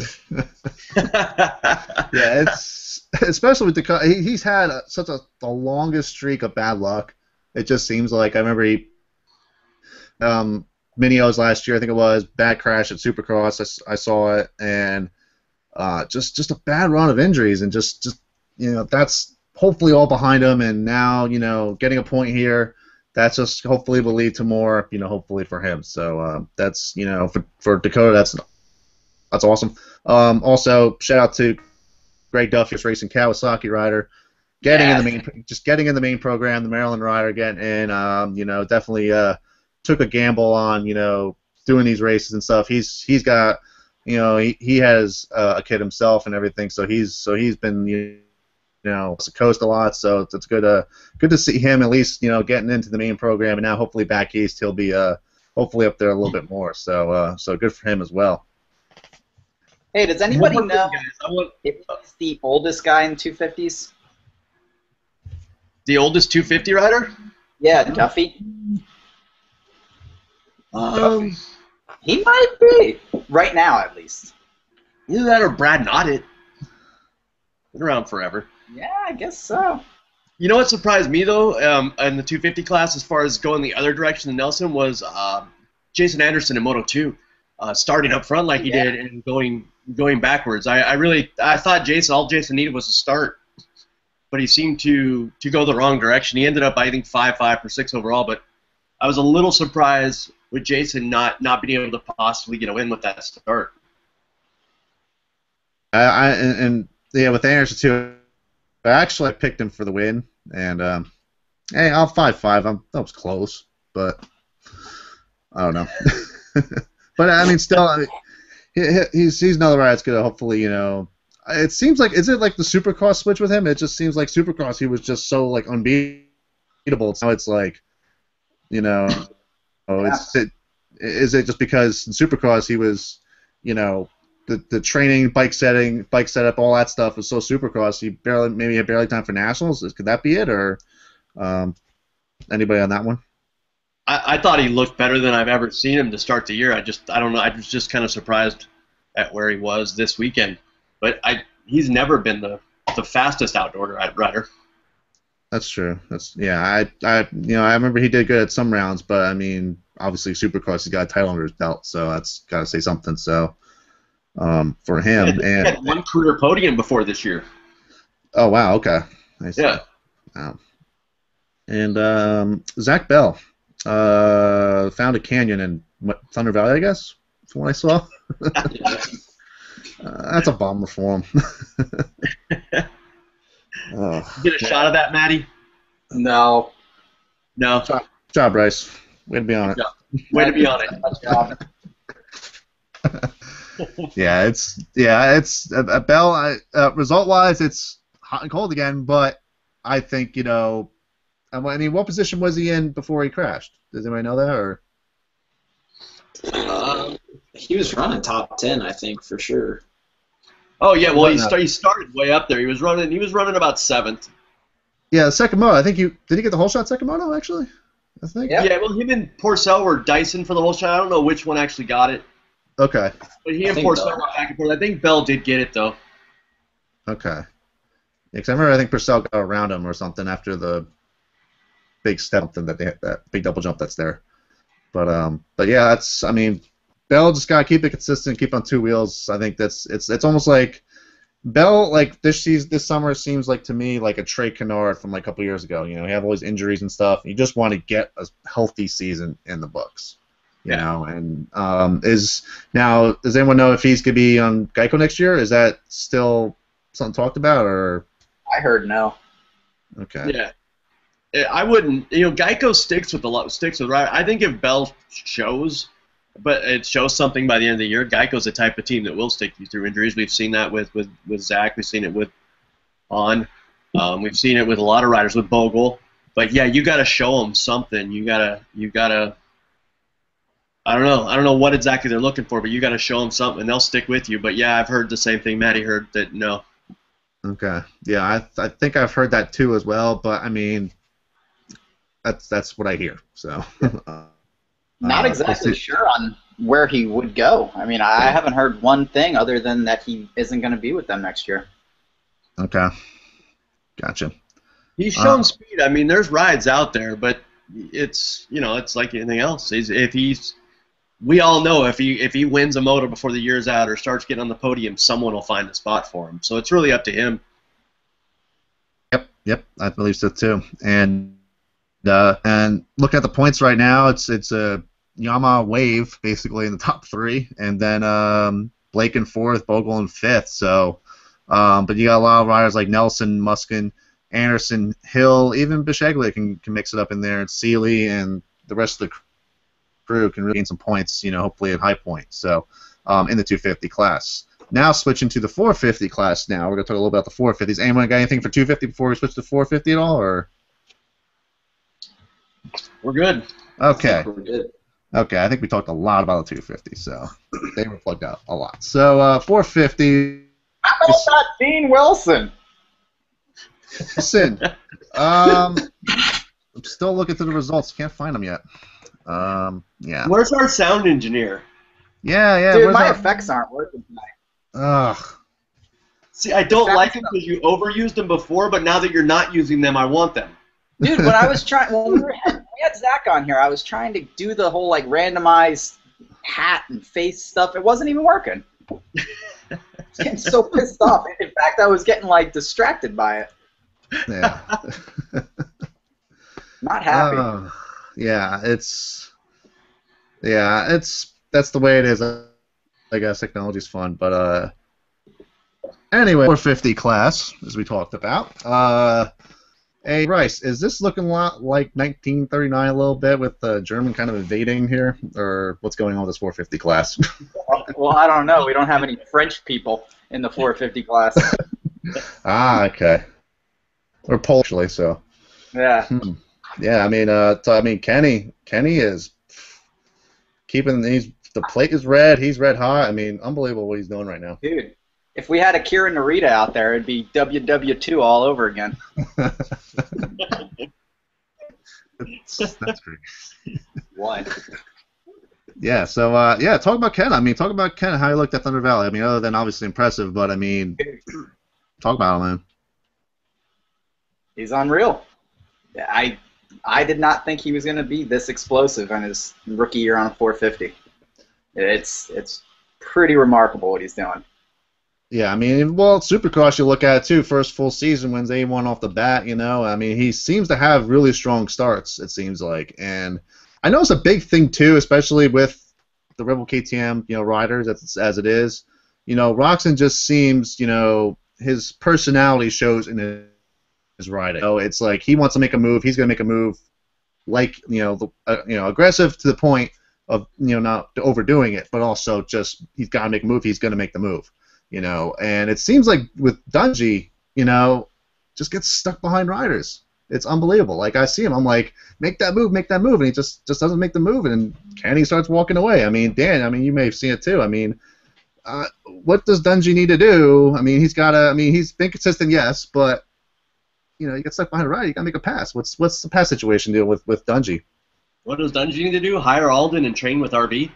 Yeah, it's especially with Dakota. He's had such the longest streak of bad luck. It just seems like I remember he Minios last year, I think it was, bad crash at Supercross. I saw it, and just a bad run of injuries, and just that's hopefully all behind him, and now getting a point here, that's just hopefully will lead to more, hopefully for him. So that's for Dakota, that's awesome. Also shout out to Greg Duffy, racing Kawasaki rider, getting in the main program, the Maryland rider again, and definitely took a gamble on doing these races and stuff. He's got he has a kid himself and everything, so he's been the coast a lot, so it's good to see him at least getting into the main program, and now hopefully back east he'll be hopefully up there a little bit more. So good for him as well. Hey, does anybody know if he's the oldest guy in 250s? The oldest 250 rider? Yeah, Duffy. He might be right now, at least. Either that or Brad Nottet. Been around forever. Yeah, I guess so. You know what surprised me, though, in the 250 class as far as going the other direction than Nelson was Jason Anderson in Moto 2. starting up front like he did and going backwards. I thought all Jason needed was a start, but he seemed to go the wrong direction. He ended up, I think, 5 for 6 overall, but I was a little surprised with Jason not being able to possibly get a win with that start. With Anderson too, I picked him for the win, and hey, I'm 5-5. That was close, but I don't know. But I mean, still, he's another rider that's gonna hopefully, It seems like, is it like the Supercross switch with him? It just seems like Supercross he was just so like unbeatable. Now it's like, is it just because in Supercross he was, the training, bike setup, all that stuff was so Supercross. He maybe had barely time for nationals. Could that be it, or anybody on that one? I thought he looked better than I've ever seen him to start the year. I don't know. I was just kind of surprised at where he was this weekend. But he's never been the fastest outdoor rider. That's true. I remember he did good at some rounds, but I mean, obviously Supercross, he's got a title under his belt, so that's got to say something. So. For him, he had one career podium before this year. Oh wow, okay. Yeah. Wow. And Zach Bell found a canyon in Thunder Valley, I guess, from what I saw. That's a bummer for him. Get a shot of that, Matty? No. Good job, Bryce. Way to be on it. Way to be on it. It's Bell. Result-wise, it's hot and cold again. But I think what position was he in before he crashed? Does anybody know that? Or he was running top 10, I think, for sure. Oh yeah, well he started way up there. He was running about 7th. Yeah, the second moto. I think did he get the whole shot second moto actually? I think. Yeah. Well, him and Porcel were dicing for the whole shot. I don't know which one actually got it. Okay. But he and Porcel went back and forth. I think Bell did get it, though. Okay. Yeah, because I think Purcell got around him or something after the big step that they hit, that big double jump that's there. But yeah, Bell just gotta keep it consistent, keep on 2 wheels. I think it's almost like Bell, like this summer seems like to me like a Trey Kennard from like a couple years ago. He had all these injuries and stuff. You just want to get a healthy season in the books. And does anyone know if he's gonna be on GEICO next year? Is that still something talked about, or? I heard no. Okay. Yeah, I wouldn't. GEICO sticks with right. I think if Bell shows something by the end of the year, GEICO's the type of team that will stick you through injuries. We've seen that with Zach. We've seen it with On. We've seen it with a lot of riders with Bogle. But yeah, you got to show them something. You gotta. I don't know what exactly they're looking for, but you got to show them something, and they'll stick with you. But yeah, I've heard the same thing Matty heard, that no. Okay. Yeah, I think I've heard that too as well. But I mean, that's what I hear. So. Not exactly sure on where he would go. I mean, I haven't heard one thing other than that he isn't going to be with them next year. Okay. Gotcha. He's shown speed. I mean, there's rides out there, but it's like anything else. We all know if he wins a moto before the year's out or starts getting on the podium, someone will find a spot for him. So it's really up to him. Yep, I believe so too. And look at the points right now. It's a Yamaha Wave basically in the top 3, and then Blake in 4th, Bogle in 5th. So, but you got a lot of riders like Nelson, Muskin, Anderson, Hill, even Bisheglia can mix it up in there, and Seeley and the rest of the crew can really gain some points, hopefully at high points. So in the 250 class. Now switching to the 450 class. Now we're gonna talk a little about the 450s. Anyone got anything for 250 before we switch to 450 at all, or? We're good. Okay. We're good. Okay, I think we talked a lot about the 250, so they were plugged out a lot. So 450. How about that Dean Wilson? Listen, I'm still looking through the results. Can't find them yet. Yeah. Where's our sound engineer? Yeah. Dude, my effects aren't working tonight. Ugh. See, I don't like them because you overused them before, but now that you're not using them, I want them. Dude, when I was trying, when we had Zach on here, I was trying to do the whole like randomized hat and face stuff. It wasn't even working. I was getting so pissed off. In fact, I was getting like distracted by it. Yeah. Not happy. Yeah, that's the way it is. I guess technology's fun, but anyway, 450 class, as we talked about. Hey, Rice, is this looking a lot like 1939 a little bit with the German kind of invading here, or what's going on with this 450 class? Well, I don't know. We don't have any French people in the 450 class. Ah, okay. Or Polish, actually, so. Yeah. Yeah, I mean, Kenny is keeping the plate is red. He's red hot. I mean, unbelievable what he's doing right now. Dude, if we had Akira Narita out there, it'd be WW2 all over again. That's great. What? Yeah, so talk about Ken. I mean, talk about Ken, how he looked at Thunder Valley. I mean, other than obviously impressive, but I mean, talk about him, man. He's unreal. I did not think he was going to be this explosive on his rookie year on 450. It's pretty remarkable what he's doing. Yeah, I mean, well, Supercross, you look at it too. First full season wins A1 off the bat. You know, I mean, he seems to have really strong starts. It seems like, and I know it's a big thing too, especially with the Rebel KTM, riders as it is. Roczen just seems, his personality shows in his riding. It's like he wants to make a move. He's going to make a move, like aggressive to the point of not overdoing it, but also just he's got to make a move. He's going to make the move. And it seems like with Dungey, just gets stuck behind riders. It's unbelievable. Like, I see him, I'm like, make that move, and he just doesn't make the move, and Kenny starts walking away. I mean, Dan, you may have seen it too. I mean, what does Dungey need to do? I mean, he's been consistent, yes, but, you get stuck behind a rider, you got to make a pass. What's the pass situation deal with Dungey? What does Dungey need to do? Hire Alden and train with RV?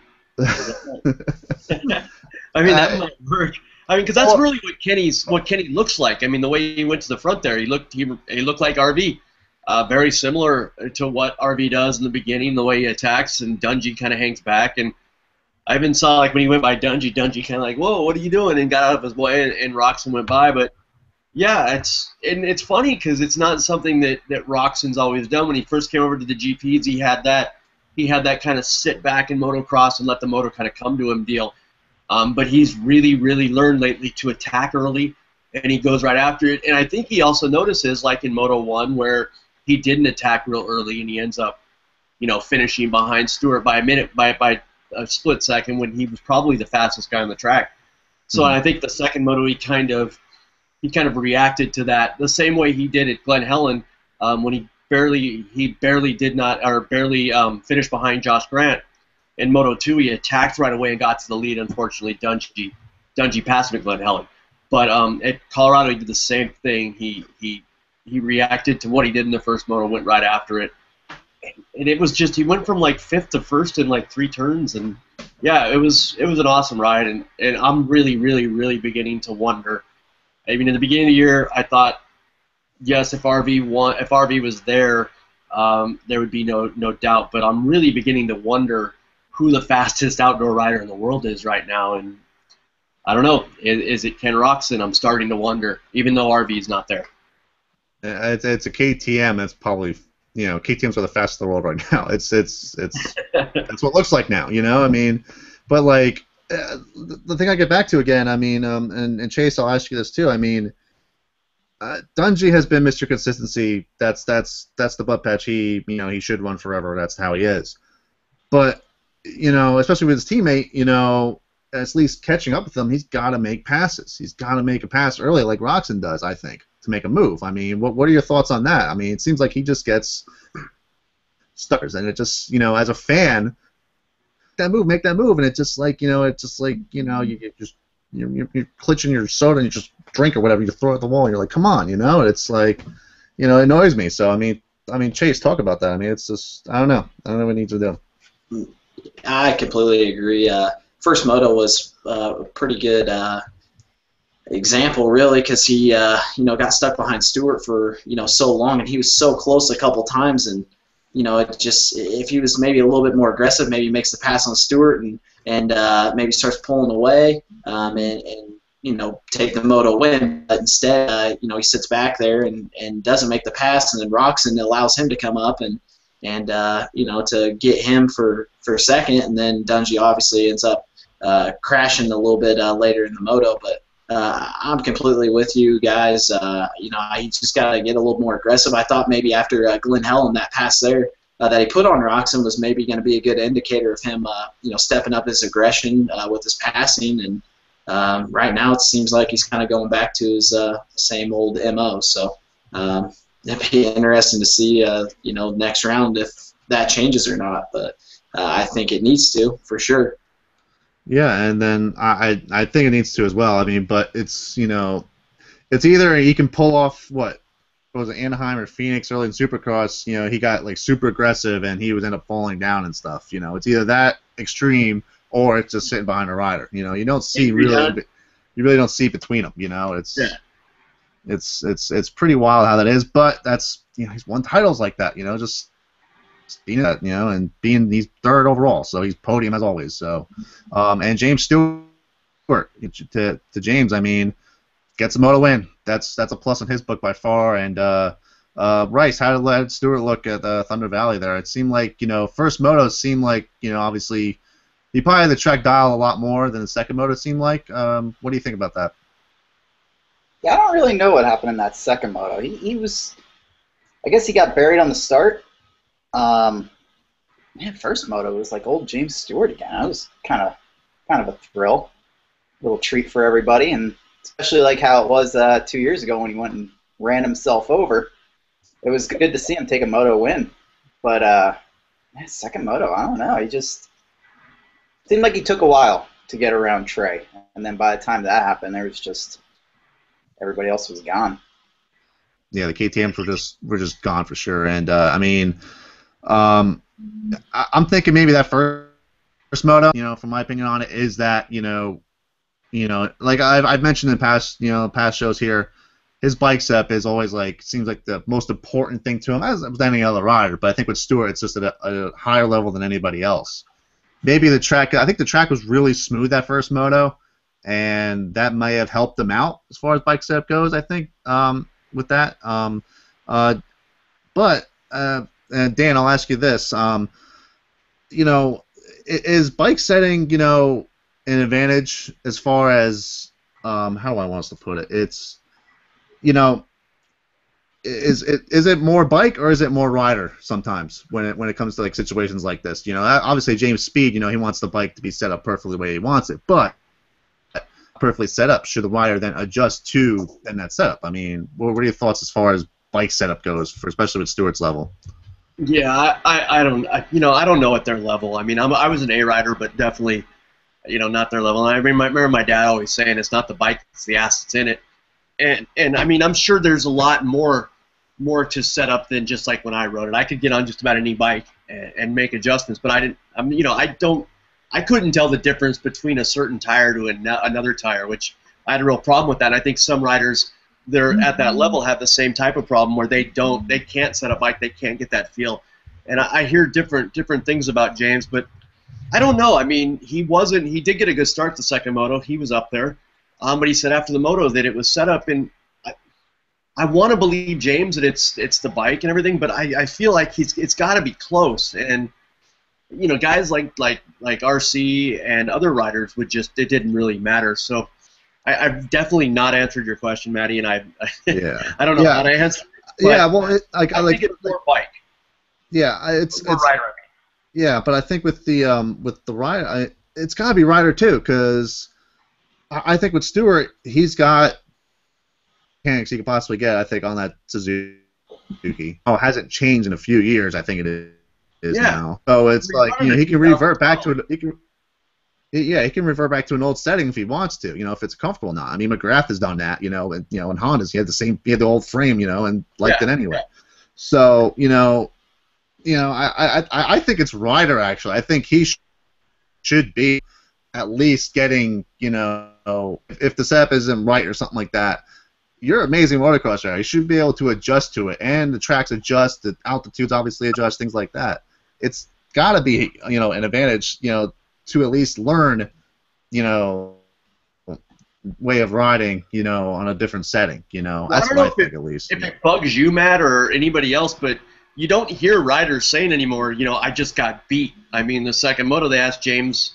I mean, that might work. I mean, because that's really what Kenny looks like. I mean, the way he went to the front there, he looked like RV, very similar to what RV does in the beginning, the way he attacks, and Dungey kind of hangs back. And I even saw, like, when he went by Dungey kind of like, whoa, what are you doing? And got out of his way, and Roczen went by. But yeah, it's funny because it's not something that Roxon's always done. When he first came over to the GPs, he had that kind of sit back in motocross and let the motor kind of come to him deal. But he's really, really learned lately to attack early, and he goes right after it. And I think he also notices, like in Moto 1, where he didn't attack real early, and he ends up, finishing behind Stewart by a minute, by a split second, when he was probably the fastest guy on the track. So I think the second Moto, he kind of reacted to that the same way he did at Glen Helen, when he barely finished behind Josh Grant. In Moto 2, he attacked right away and got to the lead. Unfortunately, Dungey passed him at Glen Helen. But at Colorado, he did the same thing. He reacted to what he did in the first moto, went right after it. And it was just, he went from like 5th to 1st in like 3 turns. And yeah, it was an awesome ride. And I'm really, really, really beginning to wonder. I mean, in the beginning of the year, I thought, yes, if RV was there, there would be no doubt. But I'm really beginning to wonder who the fastest outdoor rider in the world is right now, and I don't know. Is it Ken Roczen? I'm starting to wonder, even though RV is not there. It's a KTM. That's probably KTMs are the fastest in the world right now. It's that's what it looks like now. I mean, but like the thing I get back to again. I mean, and Chase, I'll ask you this too. I mean, Dungey has been Mr. Consistency. That's the butt patch. He should run forever. That's how he is. But especially with his teammate, at least catching up with him, he's got to make passes. He's got to make a pass early, like Roczen does, I think, to make a move. I mean, what are your thoughts on that? I mean, it seems like he just gets stutters, and it just, as a fan, make that move, and it's just like, you're clutching your soda and you just drink or whatever, you throw it at the wall, and you're like, come on, it's like, it annoys me. So I mean, Chase, talk about that. I mean, it's just, I don't know what he needs to do. I completely agree. First moto was a pretty good example, really, because he got stuck behind Stewart for so long, and he was so close a couple times, and it just, if he was maybe a little bit more aggressive, maybe he makes the pass on Stewart and maybe starts pulling away and take the moto win. But instead, he sits back there and doesn't make the pass, and then rocks and allows him to come up and to get him for second, and then Dungey obviously ends up crashing a little bit later in the moto. But I'm completely with you guys. He just got to get a little more aggressive. I thought maybe after Glenn Helen, that pass there that he put on Roxon was maybe going to be a good indicator of him, stepping up his aggression with his passing. And right now it seems like he's kind of going back to his same old MO. So it'd be interesting to see, next round if that changes or not. But I think it needs to, for sure. Yeah, and then I think it needs to as well. I mean, but it's it's either he can pull off what was it, Anaheim or Phoenix early in Supercross. He got like super aggressive and he would end up falling down and stuff. It's either that extreme or it's just sitting behind a rider. You don't see you really don't see between them. It's pretty wild how that is. But that's he's won titles like that. Just being that, and he's third overall, so he's podium as always. So, and James Stewart, to James, I mean, gets a moto win. That's a plus in his book by far. And Rice, how did Stewart look at Thunder Valley there? It seemed like first moto seemed like obviously he probably had the track dial a lot more than the second moto seemed like. What do you think about that? Yeah, I don't really know what happened in that second moto. He was, I guess he got buried on the start. First moto was like old James Stewart again. It was kind of a thrill, little treat for everybody, and especially like how it was 2 years ago when he went and ran himself over. It was good to see him take a moto win, but second moto, I don't know. He just seemed like he took a while to get around Trey, and then by the time that happened, there was just everybody else was gone. Yeah, the KTMs were just gone for sure, and I mean. I'm thinking maybe that first moto, from my opinion on it, is that like I've mentioned in past shows here, his bike setup is always seems like the most important thing to him, as with any other rider. But I think with Stewart, it's just at a higher level than anybody else. Maybe I think the track was really smooth that first moto, and that may have helped him out as far as bike setup goes. I think with that, but. And Dan, I'll ask you this: is bike setting, an advantage as far as how do I want us to put it? It's, is it more bike or is it more rider sometimes when it comes to situations like this? Obviously James Speed, he wants the bike to be set up perfectly the way he wants it, but perfectly set up, should the rider then adjust to that setup? I mean, what are your thoughts as far as bike setup goes, especially with Stewart's level? Yeah, I don't know at their level. I mean, I was an A rider, but definitely, not their level. And I remember my dad always saying it's not the bike, it's the ass that's in it. And I mean, I'm sure there's a lot more to set up than just like when I rode it. I could get on just about any bike and make adjustments, but I couldn't tell the difference between a certain tire to another tire, which I had a real problem with that. And I think some riders they're at that level have the same type of problem where they can't set a bike, they can't get that feel. And I hear different things about James, but I don't know. I mean, he did get a good start the second moto. He was up there. But he said after the moto that it was set up, and I want to believe James that it's the bike and everything, but I feel like it's got to be close. And guys like RC and other riders it didn't really matter. So I've definitely not answered your question, Maddie, and I don't know how to answer it. Yeah, well, I think it's more bike. Yeah, it's more rider. Yeah, but I think with the rider, it's got to be rider too, because I think with Stewart, he's got mechanics he could possibly get. I think on that Suzuki. Oh, it hasn't changed in a few years. I think it is now. So it's he can revert back to it. He can revert back to an old setting if he wants to, if it's comfortable now. I mean, McGrath has done that, and Honda's he had the old frame, and liked it anyway. Yeah. So, I think it's rider actually. I think he should be at least getting, if the setup isn't right or something like that, you're an amazing motocross rider. You should be able to adjust to it, and the tracks adjust, the altitudes obviously adjust, things like that. It's got to be, an advantage, to at least learn, way of riding, on a different setting. Well, That's what I think, at least. If it bugs you, Matt, or anybody else, but you don't hear riders saying anymore, I just got beat. I mean, the second moto, they asked James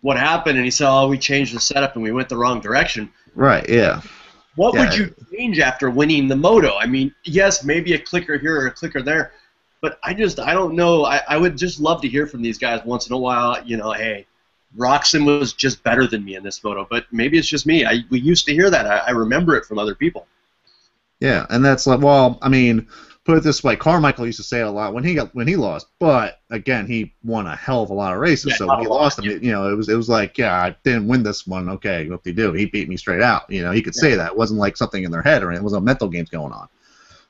what happened, and he said, oh, we changed the setup and we went the wrong direction. Right, yeah. What would you change after winning the moto? I mean, yes, maybe a clicker here or a clicker there, but I don't know. I would just love to hear from these guys once in a while, hey, Roxon was just better than me in this moto, but maybe it's just me. We used to hear that. I remember it from other people. Yeah, and that's like, well, I mean, put it this way, Carmichael used to say it a lot when he lost, but again, he won a hell of a lot of races. So when he lost them, it was like, yeah, I didn't win this one. Okay, what did he do? He beat me straight out. He could say that. It wasn't like something in their head or it wasn't mental games going on.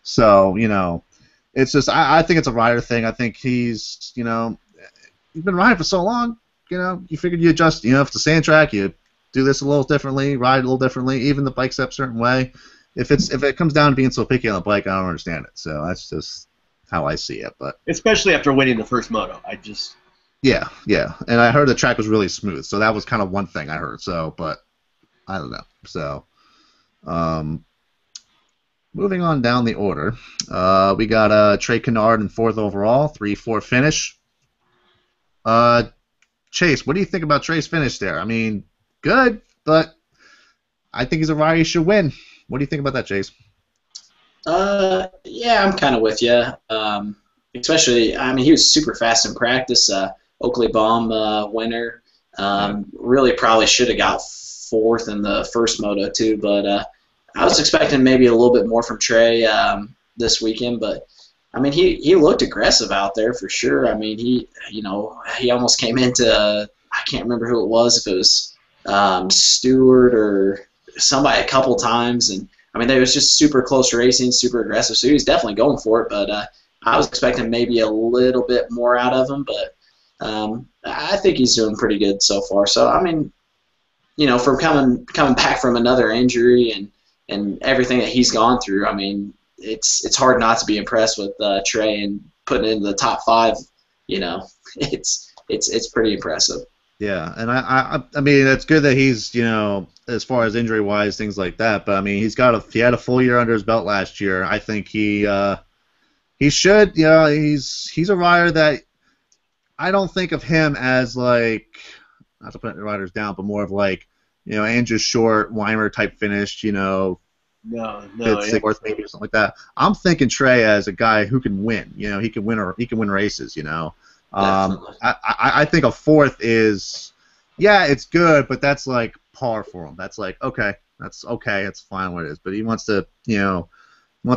So it's just I think it's a rider thing. I think he's he's been riding for so long. You figured you adjust. If it's a sand track, you do this a little differently, ride a little differently, even the bike's up a certain way. If it comes down to being so picky on the bike, I don't understand it. So that's just how I see it. But especially after winning the first moto, yeah, and I heard the track was really smooth, so that was kind of one thing I heard. So, but I don't know. So, moving on down the order, we got Trey Kennard in 4th overall, 3-4 finish. Chase, what do you think about Trey's finish there? I mean, good, but I think he's a rider he should win. What do you think about that, Chase? Yeah, I'm kind of with you. Especially, I mean, he was super fast in practice. Oakley Baum winner. Really probably should have got 4th in the first moto too, but I was expecting maybe a little bit more from Trey this weekend. But I mean, he looked aggressive out there for sure. I mean, he almost came into, I can't remember who it was, if it was Stewart or somebody a couple times, and I mean, they was just super close racing, super aggressive, so he was definitely going for it, but I was expecting maybe a little bit more out of him, but I think he's doing pretty good so far. So I mean, for coming back from another injury and everything that he's gone through, I mean, it's hard not to be impressed with Trey and putting it into the top 5. It's pretty impressive. Yeah, and I mean, it's good that he's, as far as injury-wise, things like that, but I mean, he had a full year under his belt last year. I think he should, he's a rider that I don't think of him as like, not to put the riders down, but more of like, Andrew Short, Weimer type finish, No, fifth, fourth, maybe or something like that. I'm thinking Trey as a guy who can win. He can win races. I think a 4th is, yeah, it's good, but that's like par for him. That's like okay, that's fine what it is. But he wants to,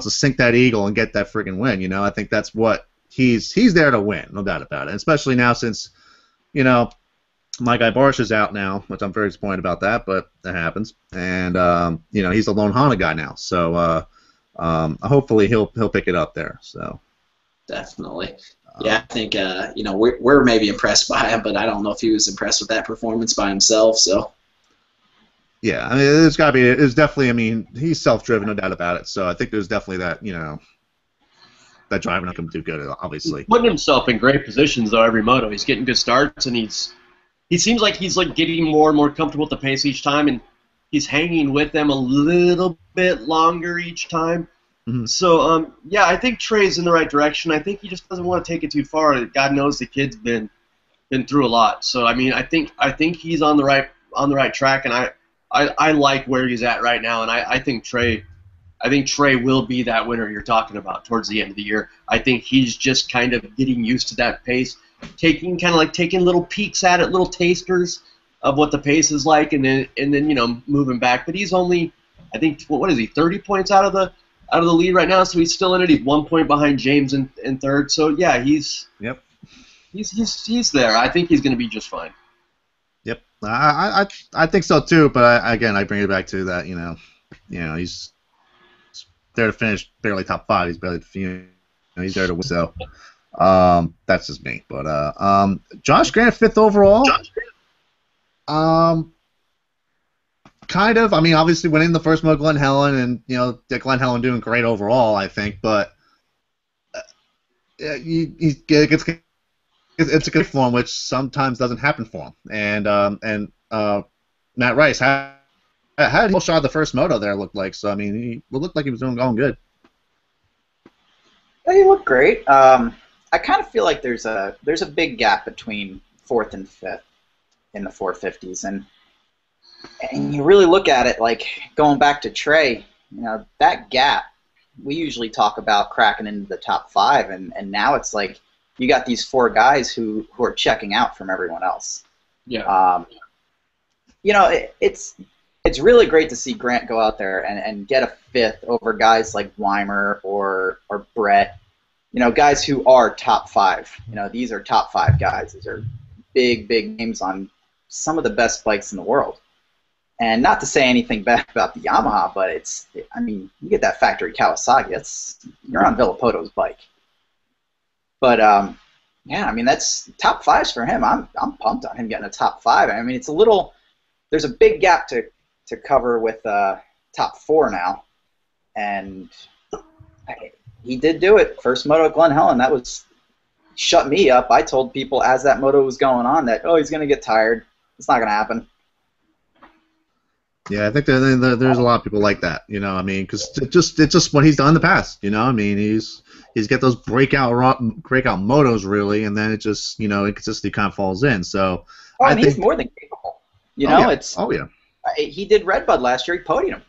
sink that eagle and get that friggin' win. I think that's what he's there to win, no doubt about it. And especially now since, my guy Barsh is out now, which I'm very disappointed about that, but that happens. And he's a lone Honda guy now, so hopefully he'll pick it up there. So definitely. Yeah, I think we're maybe impressed by him, but I don't know if he was impressed with that performance by himself. So yeah, I mean, there's got to be. It's definitely. I mean, he's self-driven, no doubt about it. So I think there's definitely that. That driving up him do good, obviously. He's putting himself in great positions though every moto. He's getting good starts, and he seems like he's like getting more and more comfortable with the pace each time, and he's hanging with them a little bit longer each time. Mm-hmm. So, yeah, I think Trey's in the right direction. I think he just doesn't want to take it too far. God knows the kid's been through a lot. So, I mean, I think he's on the right track, and I like where he's at right now. And I think Trey will be that winner you're talking about towards the end of the year. I think he's just kind of getting used to that pace, taking little peeks at it, little tasters of what the pace is like, and then moving back. But he's only, I think, what is he, 30 points out of the lead right now, so he's still in it. He's 1 point behind James in 3rd. So yeah, he's there. I think he's going to be just fine. Yep, I think so too. But I bring it back to that. He's there to finish barely top 5. He's barely he's there to win. So that's just me. But Josh Grant 5th overall. kind of. I mean, obviously winning the first moto, Glen Helen, and Glen Helen doing great overall, I think. But it's a good form, which sometimes doesn't happen for him. And Matt Rice had a shot at the first moto there. Looked like so. I mean, he looked like he was going good. Yeah, he looked great. I kind of feel like there's a big gap between fourth and fifth in the 450s, and you really look at it like going back to Trey. That gap we usually talk about cracking into the top 5, and now it's like you got these 4 guys who are checking out from everyone else. Yeah. It's really great to see Grant go out there and get a 5th over guys like Weimer or Brett. Guys who are top 5. These are top 5 guys. These are big names on some of the best bikes in the world. And not to say anything bad about the Yamaha, but you get that factory Kawasaki. You're on Villapoto's bike. But that's top 5s for him. I'm pumped on him getting a top 5. There's a big gap to cover with top 4 now, and he did do it. First moto at Glen Helen, that was shut me up. I told people as that moto was going on that he's gonna get tired. It's not gonna happen. Yeah, I think there's a lot of people like that, because it's just what he's done in the past, he's got those breakout motos really, and then it just inconsistently kind of falls in. So he's more than capable. He did Redbud last year. He podiumed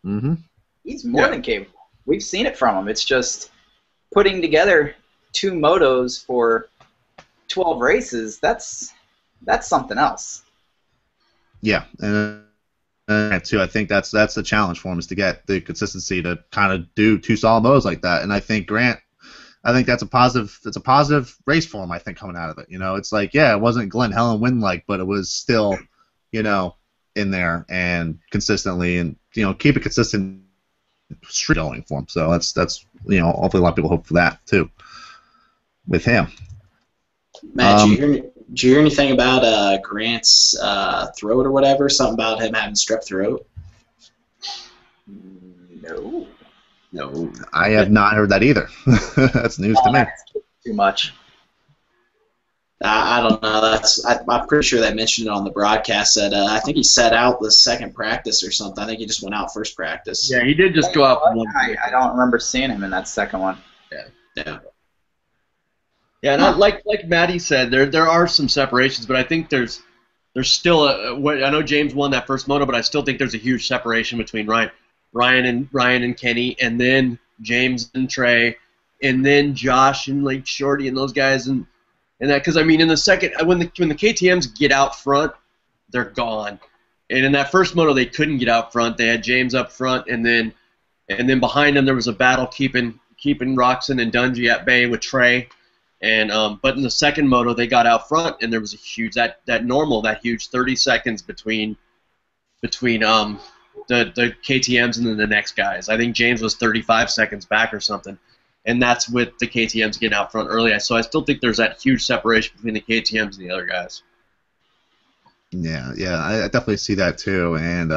him. He's more than capable. We've seen it from him. It's just putting together 2 motos for 12 races. That's something else. Yeah, and too, I think that's the challenge for him, is to get the consistency to kind of do 2 solid motos like that. And I think Grant, that's a positive race for him. I think coming out of it, it's like, it wasn't Glen Helen win like, but it was still, in there and consistently, and keep a consistent streak going for him. So that's hopefully a lot of people hope for that too with him. Matt, did you hear anything about Grant's throat or whatever? Something about him having strep throat? No, I have not heard that either. That's news to me. Too much. I don't know. I'm pretty sure they mentioned it on the broadcast. That I think he set out the second practice or something. I think he just went out first practice. Yeah, he did just go out. I don't remember seeing him in that second one. Yeah. Yeah, and like Matty said, there are some separations, but I think there's still I know James won that first moto, but I still think there's a huge separation between Ryan and Kenny, and then James and Trey, and then Josh and like Shorty and those guys, and that, because in the second, when the KTMs get out front, they're gone. And in that first moto, they couldn't get out front. They had James up front, and then behind them there was a battle keeping Roxon and Dungy at bay with Trey. And but in the second moto, they got out front, and there was a huge huge 30 seconds between the KTMs and then the next guys. I think James was 35 seconds back or something, and that's with the KTMs getting out front early. So I still think there's that huge separation between the KTMs and the other guys. Yeah, I definitely see that too, and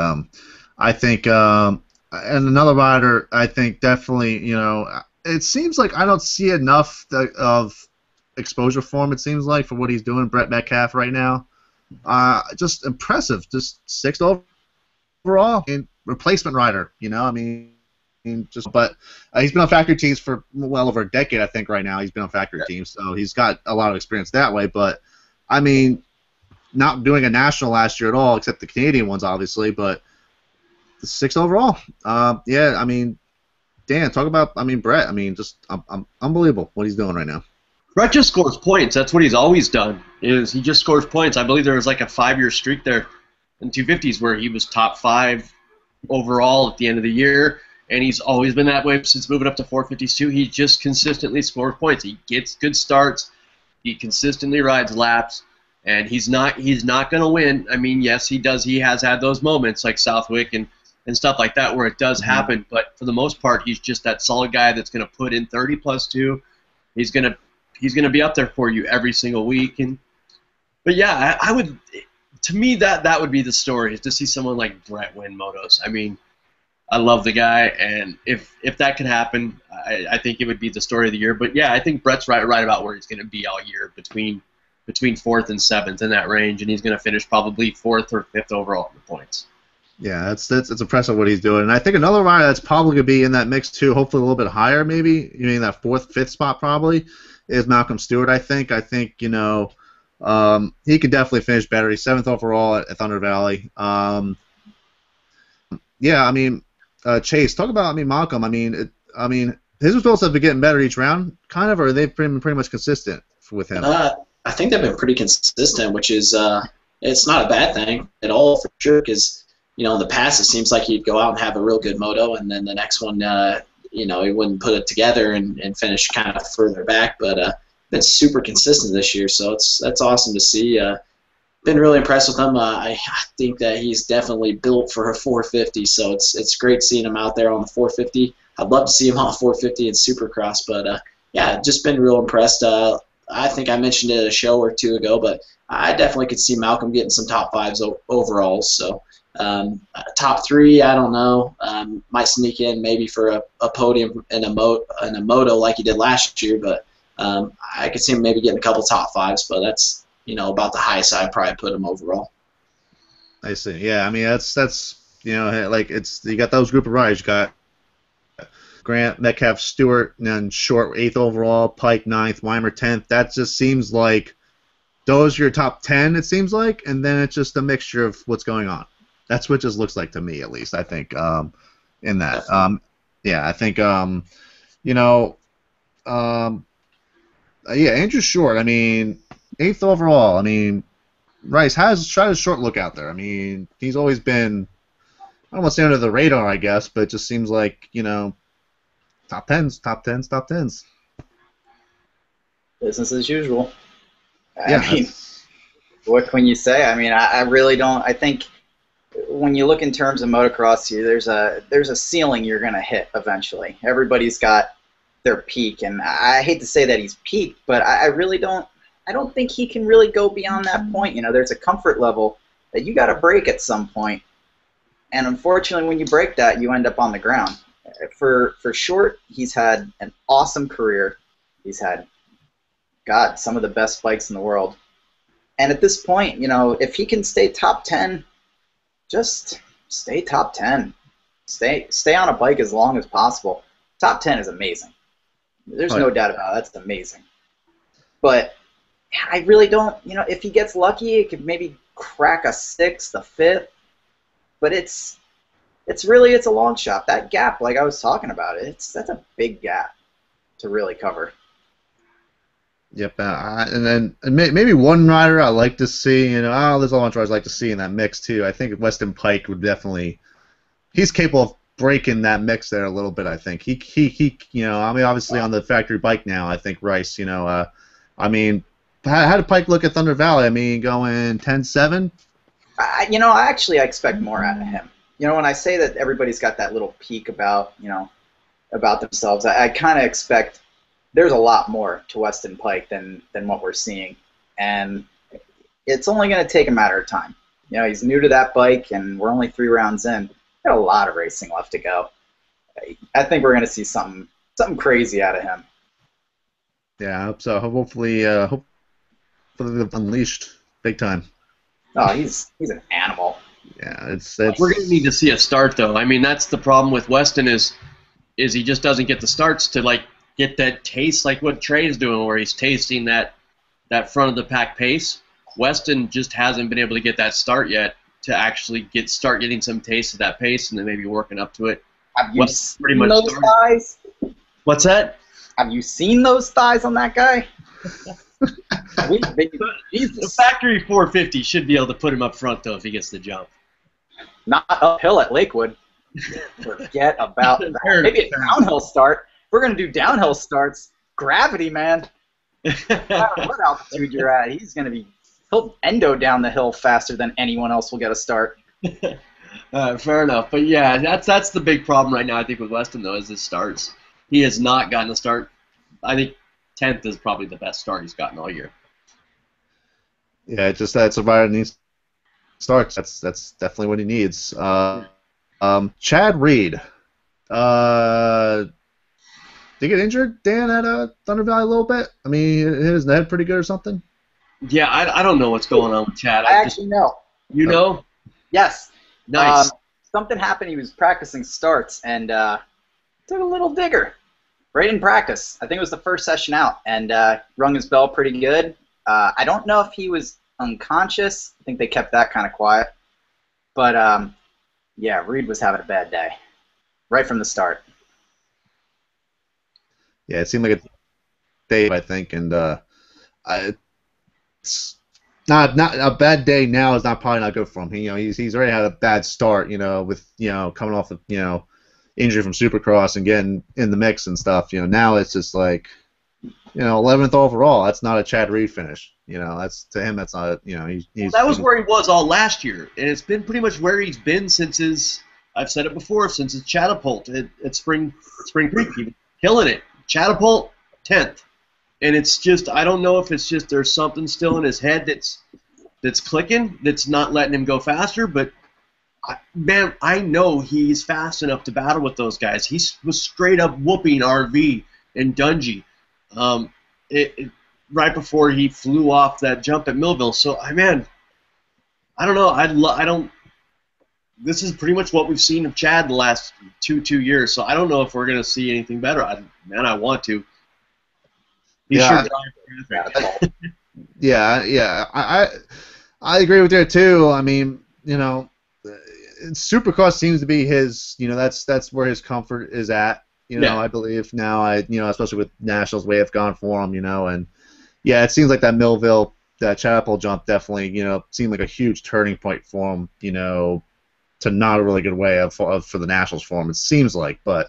I think and another rider, I think definitely, it seems like I don't see enough of exposure for him, it seems like, for what he's doing, Brett Metcalf right now. Just impressive, just 6th overall, and replacement rider, but he's been on factory teams for well over a decade, I think, right now. He's been on factory teams, so he's got a lot of experience that way, but, not doing a national last year at all, except the Canadian ones, obviously, but the 6th overall. Dan, talk about, Brett, just unbelievable what he's doing right now. Brett just scores points. That's what he's always done, is he just scores points. I believe there was like a 5-year streak there in 250s where he was top 5 overall at the end of the year, and he's always been that way since moving up to 450s too. He just consistently scores points. He gets good starts. He consistently rides laps, and he's not going to win. Yes, he does. He has had those moments like Southwick and stuff like that where it does happen, but for the most part, he's just that solid guy that's going to put in 30 plus 2. He's going to be up there for you every single week. But yeah, I would to me, that would be the story, is to see someone like Brett win motos. I mean, I love the guy, and if that could happen, I think it would be the story of the year. But yeah, I think Brett's right about where he's going to be all year, between 4th and 7th in that range, and he's going to finish probably 4th or 5th overall in the points. Yeah, it's impressive what he's doing. And I think another rider that's probably going to be in that mix too, hopefully a little bit higher maybe, you mean that 4th, 5th spot probably, is Malcolm Stewart, I think. I think, he could definitely finish better. He's 7th overall at Thunder Valley. Yeah, I mean, Chase, talk about, Malcolm. I mean, his results have been getting better each round, kind of, or are they pretty much consistent with him? I think they've been pretty consistent, which is it's not a bad thing at all for sure. Because in the past it seems like he'd go out and have a real good moto, and then the next one, he wouldn't put it together and finish kind of further back. But been super consistent this year, so that's awesome to see. Been really impressed with him. I think that he's definitely built for a 450, so it's great seeing him out there on the 450. I'd love to see him on 450 in Supercross, but yeah, just been real impressed. I think I mentioned it a show or two ago, but I definitely could see Malcolm getting some top 5s overall. So top 3, I don't know. Might sneak in maybe for a podium in a moto like he did last year, but I could see him maybe getting a couple top 5s, but that's about the highest I'd probably put him overall. I see. Yeah, I mean that's like you got those group of riders. You got Grant, Metcalf, Stewart, and then Short 8th overall, Pike 9th, Weimer 10th. That just seems like those are your top 10. It seems like, and then it's just a mixture of what's going on. That's what it just looks like to me, at least. I think in that. Yeah, I think yeah, Andrew Short. I mean, 8th overall. I mean, Rice has tried a short look out there. I mean, he's always been, I don't want to say under the radar, I guess, but it just seems like, top 10s, top 10s, top 10s. Business as usual. Yeah, I mean, what can you say? I mean, I really don't. I think when you look in terms of motocross, there's a ceiling you're going to hit eventually. Everybody's got their peak, and I hate to say that he's peaked, but I really don't. I don't think he can really go beyond that point. There's a comfort level that you got to break at some point, and unfortunately, when you break that, you end up on the ground. For Short, he's had an awesome career. He's had, God, some of the best bikes in the world. And at this point, if he can stay top 10, just stay top 10. Stay on a bike as long as possible. Top 10 is amazing. There's no doubt about it. That's amazing. But I really don't, if he gets lucky, it could maybe crack a 6th, a 5th. But it's a long shot. That gap, like I was talking about, that's a big gap to really cover. Yep, and then maybe one rider I like to see. There's a bunch of riders I like to see in that mix too. I think Weston Pike would definitely. He's capable of breaking that mix there a little bit. I think he obviously on the factory bike now. I think Rice. I mean, how did Pike look at Thunder Valley? I mean, going 10-7. I expect more out of him. When I say that everybody's got that little peak about themselves, I kind of expect there's a lot more to Weston Pike than what we're seeing, and it's only going to take a matter of time. He's new to that bike, and we're only 3 rounds in. Got a lot of racing left to go. I think we're going to see something crazy out of him. Yeah, I hope so. Hopefully they've unleashed big time. Oh, he's an animal. Yeah, it's we're going to need to see a start, though. I mean, that's the problem with Weston is he just doesn't get the starts to get that taste like what Trey's doing, where he's tasting that front of the pack pace. Weston just hasn't been able to get that start yet to actually start getting some taste of that pace, and then maybe working up to it. Have you seen those thighs? What's that? Have you seen those thighs on that guy? The factory 450 should be able to put him up front, though, if he gets the jump. Not uphill at Lakewood. Forget about that. Maybe a downhill start. We're going to do downhill starts. Gravity, man. No matter what altitude you're at, he'll endo down the hill faster than anyone else will get a start. Fair enough. But yeah, that's the big problem right now, I think, with Weston, though, is his starts. He has not gotten a start. I think 10th is probably the best start he's gotten all year. Yeah, it's just that's a rider needs starts. That's definitely what he needs. Chad Reed. Did he get injured, Dan, at Thunder Valley a little bit? I mean, hit his head pretty good or something? Yeah, I don't know what's going on with Chad. I actually know. You know? Yes. Nice. Something happened. He was practicing starts and took a little digger right in practice. I think it was the first session out, and rung his bell pretty good. I don't know if he was unconscious. I think they kept that kind of quiet. But, yeah, Reed was having a bad day right from the start. Yeah, it seemed like a day, I think, and it's not a bad day now is not probably not good for him. He's already had a bad start, with coming off of injury from Supercross and getting in the mix and stuff. Now it's just like 11th overall. That's not a Chad Reed finish. That's to him. That's not. That was where he was all last year, and it's been pretty much where he's been since his. I've said it before, since his catapult at Spring Creek, he was killing it. Catapult 10th, and it's just I don't know if it's just there's something still in his head that's clicking, that's not letting him go faster. But man, I know he's fast enough to battle with those guys. He was straight up whooping RV and Dungy. Right before he flew off that jump at Millville. So, man, I don't know. I don't. This is pretty much what we've seen of Chad the last two years. So I don't know if we're gonna see anything better. I want to. He Yeah, sure drives traffic. yeah. I agree with you too. I mean, Supercross seems to be his. That's where his comfort is at. I believe now. Especially with Nationals way have gone for him. And yeah, it seems like that Millville, that Chapel jump definitely, seemed like a huge turning point for him, to not a really good way for the Nationals for him, it seems like. But,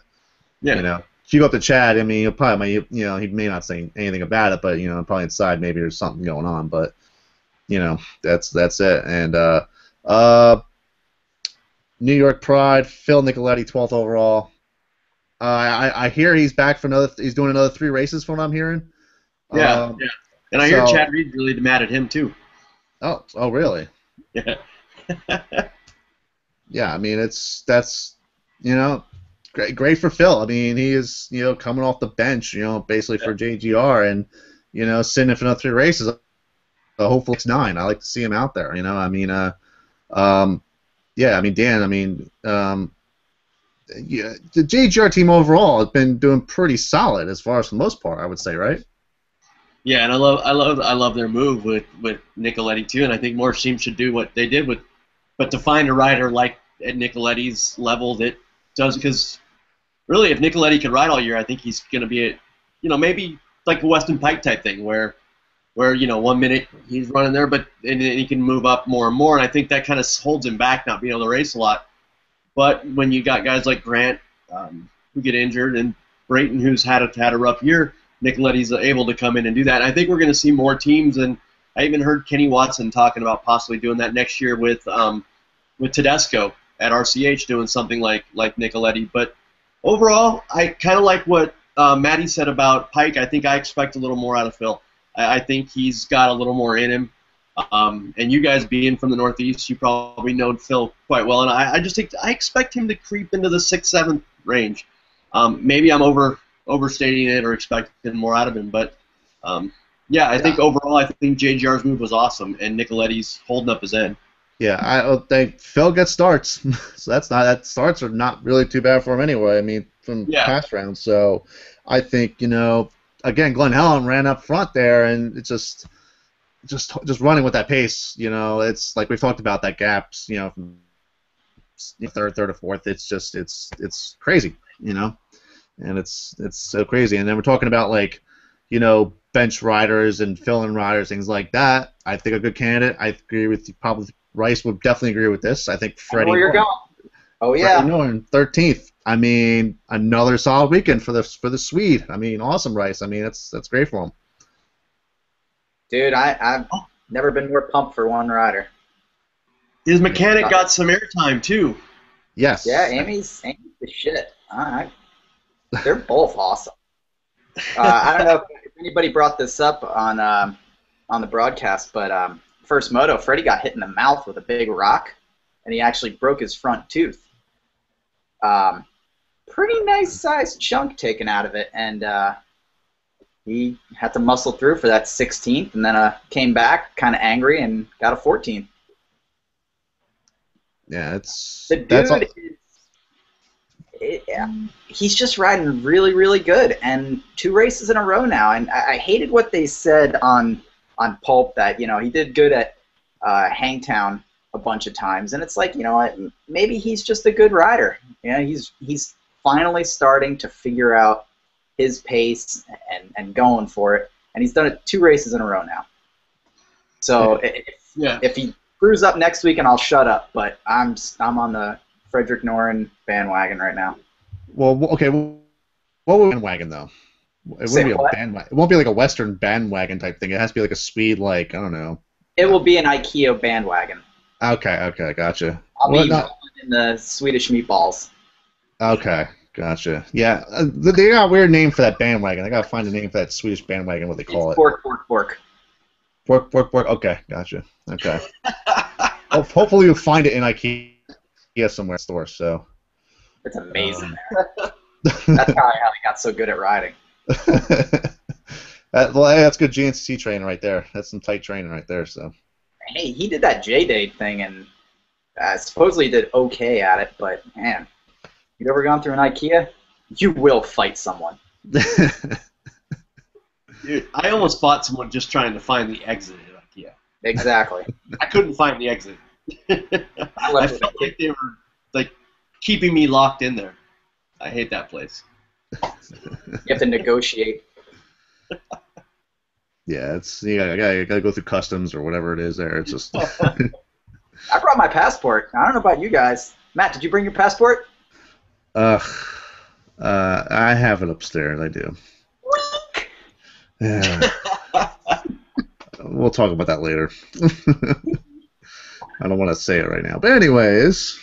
if you go up to Chad, I mean, he'll probably, he may not say anything about it, but, probably inside maybe there's something going on. But, that's it. And New York Pride, Phil Nicoletti, 12th overall. I hear he's back for he's doing another 3 races from what I'm hearing. Yeah. And I hear Chad Reed's really mad at him too. Oh, really? Yeah. Yeah, I mean that's great for Phil. I mean he is coming off the bench basically for JGR and sitting in for another 3 races. Hopefully it's 9. I like to see him out there. I mean yeah. I mean Dan. I mean the JGR team overall has been doing pretty solid as far as for the most part. I would say, right? Yeah, and I love their move with Nicoletti too, and I think more teams should do what they did but to find a rider like at Nicoletti's level that does, because really if Nicoletti can ride all year, I think he's going to be maybe like a Weston Pike type thing where 1 minute he's running there, but and he can move up more and more, and I think that kind of holds him back not being able to race a lot. But when you got guys like Grant who get injured and Brayton who's had a rough year, Nicoletti's able to come in and do that. And I think we're going to see more teams, and I even heard Kenny Watson talking about possibly doing that next year with Tedesco at RCH, doing something like Nicoletti. But overall, I kind of like what Matty said about Pike. I think I expect a little more out of Phil. I think he's got a little more in him. And you guys being from the Northeast, you probably know Phil quite well, and I expect him to creep into the 6th, 7th range. Maybe I'm overstating it or expecting more out of him, but I think overall I think JGR's move was awesome, and Nicoletti's holding up his end. Yeah, I think Phil gets starts, so that starts are not really too bad for him anyway. I mean, from past rounds, so I think again, Glenn Helen ran up front there, and it's just running with that pace, it's like we've talked about that gaps, from third to fourth. It's just it's crazy, and it's so crazy. And then we're talking about bench riders and fill-in riders, things like that. I think a good candidate. I agree with you. Probably Rice would definitely agree with this. I think Freddie. Where you're going? Oh yeah. Freddie Norton, 13th. I mean, another solid weekend for the Swede. I mean, awesome Rice. I mean, that's great for him. Dude, I've never been more pumped for one rider. His mechanic got some airtime too. Yes. Yeah, Amy's the shit. They're both awesome. I don't know if anybody brought this up on the broadcast, but first moto, Freddie got hit in the mouth with a big rock, and he actually broke his front tooth. Pretty nice sized chunk taken out of it, and he had to muscle through for that 16th, and then came back kind of angry and got a 14th. Yeah, it's the dude he's just riding really, really good, and 2 races in a row now. And I hated what they said on Pulp that, you know, he did good at Hangtown a bunch of times, and it's like, you know what, maybe he's just a good rider. You know, he's finally starting to figure out his pace and going for it, and he's done it 2 races in a row now. So if he screws up next week, and I'll shut up, but I'm on the Frederick Noren bandwagon right now. Well, okay. What would bandwagon though? It wouldn't be a bandwagon. It won't be like a Western bandwagon type thing. It has to be like a speed, like, I don't know. It will be an IKEA bandwagon. Okay, gotcha. I'll be in the Swedish meatballs. Okay, gotcha. Yeah, they got a weird name for that bandwagon. I gotta find a name for that Swedish bandwagon. What they call it? Pork. Pork. Okay, gotcha. Okay. Hopefully you'll find it in IKEA somewhere in the store. So. It's amazing. That's how he got so good at riding. That's good GNC training right there. That's some tight training right there. So. Hey, he did that J-Date thing, and supposedly did okay at it, but man, you ever gone through an IKEA? You will fight someone. Dude, I almost fought someone just trying to find the exit at IKEA. Exactly. I couldn't find the exit. I felt like they were like keeping me locked in there. I hate that place. You have to negotiate. Yeah, I gotta go through customs or whatever it is there. It's just. I brought my passport. I don't know about you guys. Matt, did you bring your passport? I have it upstairs. I do. Yeah. We'll talk about that later. I don't want to say it right now. But anyways,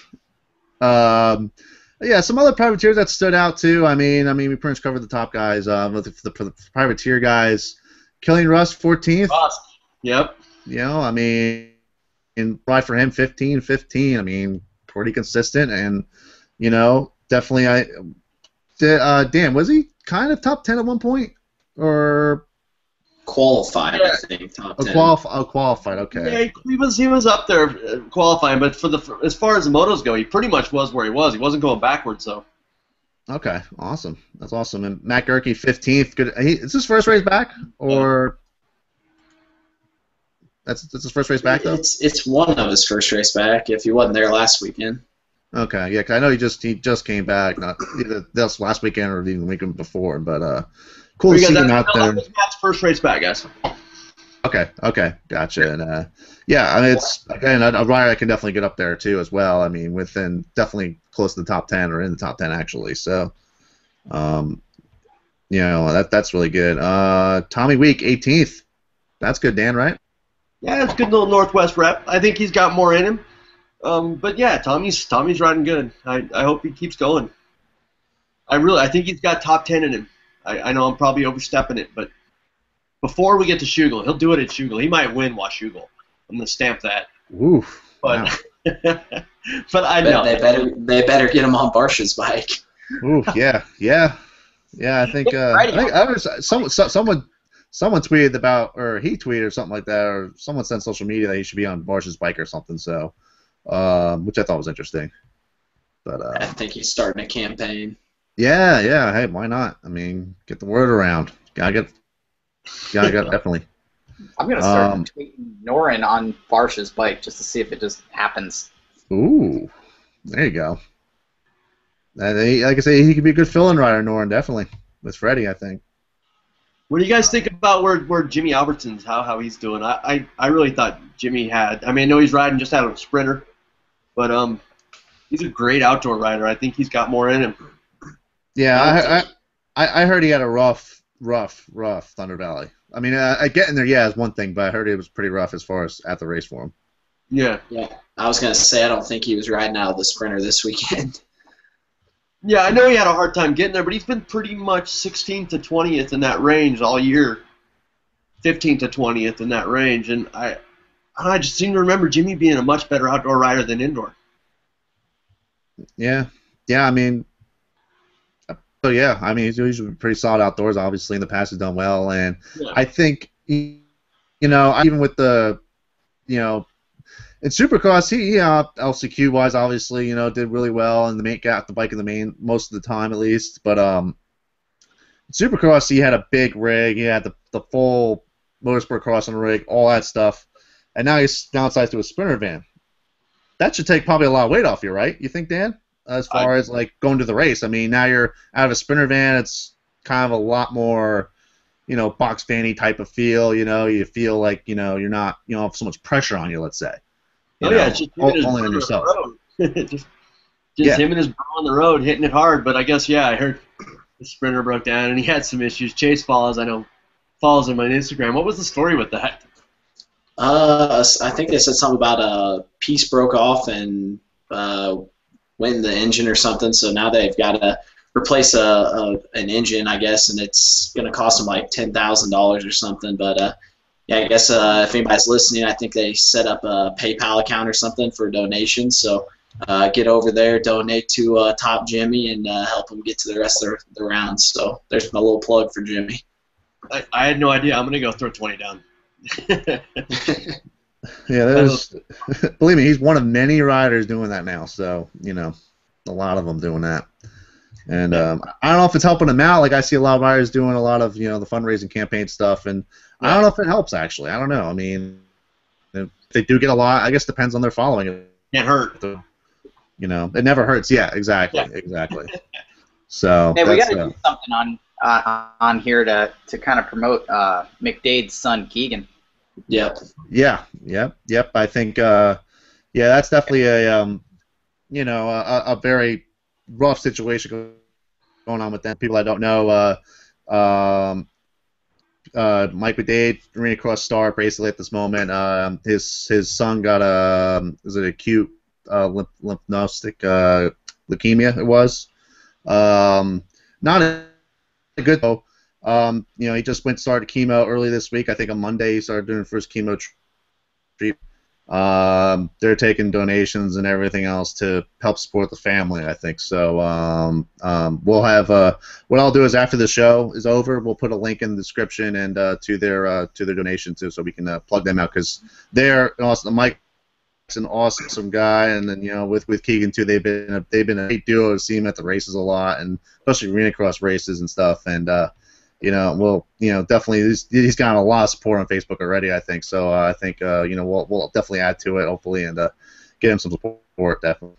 yeah, some other privateers that stood out too. I mean, we pretty much covered the top guys. For the privateer guys, Killian Rust, 14th. Rust. Yep. You know, I mean, ride for him, 15. I mean, pretty consistent, and you know, definitely. Dan, was he kind of top 10 at one point, or? Qualified, I think, top 10. Qualified, okay. Yeah, he was up there qualifying, but as far as the motos go, he pretty much was where he was. He wasn't going backwards, so. Okay, awesome. That's awesome. And Matt Gerke, 15th. Good. Is his first race back, or that's his first race back though? It's one of his first race back. If he wasn't there last weekend. Okay, yeah, 'cause I know he just came back, not either this last weekend or even the weekend before, but cool to see him out there. Matt's first race back, guys. Okay, gotcha. And yeah, I mean, it's again a rider I can definitely get up there too as well. I mean, within definitely close to the top 10 or in the top 10 actually. So, you know, that's really good. Tommy Week, 18th. That's good, Dan, right? Yeah, it's a good little Northwest rep. I think he's got more in him. But yeah, Tommy's riding good. I hope he keeps going. I think he's got top 10 in him. I know I'm probably overstepping it, but before we get to Schugel, he'll do it at Schugel. He might win Washougal. I'm gonna stamp that. Oof. But Wow. but I know they better get him on Barcia's bike. Oof. Yeah. I think I was someone tweeted about, or he tweeted or something like that, or someone sent social media that he should be on Barcia's bike or something. So, which I thought was interesting. But I think he's starting a campaign. Yeah. Hey, why not? I mean, get the word around. Gotta definitely. I'm gonna start tweeting Noren on Barcia's bike just to see if it just happens. Ooh, there you go. Like I say, he could be a good fill-in rider, Noren, definitely with Freddie, I think. What do you guys think about where Jimmy Albertson's how he's doing? I really thought Jimmy had. I mean, I know he's riding just out of a sprinter, but he's a great outdoor rider. I think he's got more in him. Yeah, I heard he had a rough Thunder Valley. I mean, getting there, yeah, is one thing, but I heard it was pretty rough as far as at the race for him. Yeah. I was gonna say I don't think he was riding out of the sprinter this weekend. Yeah, I know he had a hard time getting there, but he's been pretty much 16th to 20th in that range all year. 15th to 20th in that range, and I just seem to remember Jimmy being a much better outdoor rider than indoor. Yeah, yeah. I mean, so yeah. I mean, he's usually pretty solid outdoors. Obviously, in the past, he's done well, and Yeah. I think even with the in Supercross, he LCQ wise, obviously, did really well, and the main got the bike in the main most of the time at least. But Supercross, he had a big rig. He had the full motorsport crossing rig, all that stuff, and now he's downsized to a sprinter van. That should take probably a lot of weight off you, right? You think, Dan? As far as like going to the race, I mean, now you're out of a sprinter van. It's kind of a lot more, box fanny type of feel. You feel like you're not, have so much pressure on you. Let's say. It's just only on yourself. just him and his bro on the road hitting it hard. But I guess I heard the sprinter broke down and he had some issues. Chase follows him on Instagram. What was the story with that? I think they said something about a piece broke off and went in the engine or something. So now they've got to replace an engine, I guess, and it's going to cost them like $10,000 or something. But I guess if anybody's listening, I think they set up a PayPal account or something for donations. So get over there, donate to Top Jimmy, and help him get to the rest of the rounds. So there's my little plug for Jimmy. I had no idea. I'm going to go throw 20 down. Yeah, believe me, he's one of many riders doing that now. So a lot of them doing that. And I don't know if it's helping him out. Like I see a lot of riders doing a lot of the fundraising campaign stuff, and I don't know if it helps actually. I don't know. I mean, if they do get a lot, I guess it depends on their following. It can't hurt. It never hurts. Yeah, exactly. So hey, we got to do something on here to kind of promote McDade's son Keegan. Yep. Yep. I think that's definitely a very rough situation going on with them. People I don't know, Mike McDade, arena cross star, basically at this moment. His son got acute lymphocytic leukemia. It was not a good though. He just started chemo early this week. I think on Monday he started doing first chemo treatment. They're taking donations and everything else to help support the family, I think. So we'll have what I'll do is after the show is over, we'll put a link in the description and to their donation too, so we can plug them out because they're awesome. Mike's an awesome guy, and then with Keegan too, they've been a great duo. I've seen him at the races a lot, and especially arena cross races and stuff. And we'll definitely he's gotten a lot of support on Facebook already, I think. So I think we'll definitely add to it hopefully and get him some support definitely.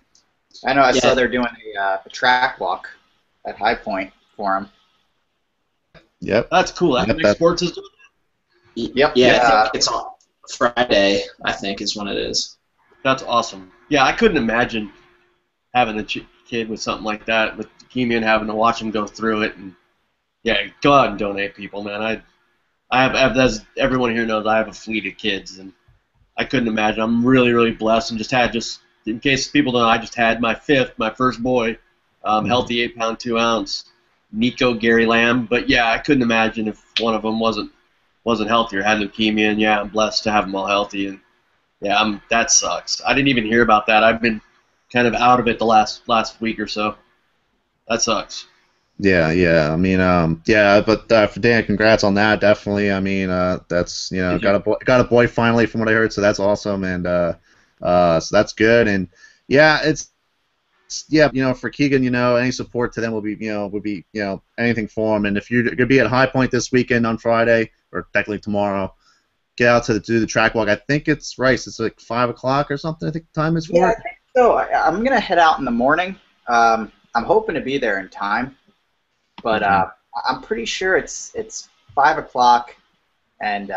I know I saw they're doing a track walk at High Point for him. Yep, that's cool. MX Sports is doing that. Yep. Yeah, I think it's on Friday. I think is when it is. That's awesome. Yeah, I couldn't imagine having a kid with something like that with leukemia and having to watch him go through it and. Yeah, go out and donate, people, man. I have, as everyone here knows, I have a fleet of kids, and I couldn't imagine. I'm really, really blessed, and in case people don't know, I just had my first boy, healthy 8-pound 2-ounce, Nico Gary Lamb. But yeah, I couldn't imagine if one of them wasn't healthy or had leukemia. And yeah, I'm blessed to have them all healthy, and yeah, that sucks. I didn't even hear about that. I've been kind of out of it the last week or so. That sucks. Yeah. I mean, but for Dan, congrats on that. Definitely. I mean, that's got a boy finally, from what I heard. So that's awesome, and so that's good. And yeah, for Keegan, any support to them would be anything for him. And if you're gonna be at High Point this weekend on Friday, or technically tomorrow, get out to do the track walk. I think it's Rice. It's like 5 o'clock or something. I think the time is for it. I think so. I'm gonna head out in the morning. I'm hoping to be there in time. But I'm pretty sure it's 5 o'clock and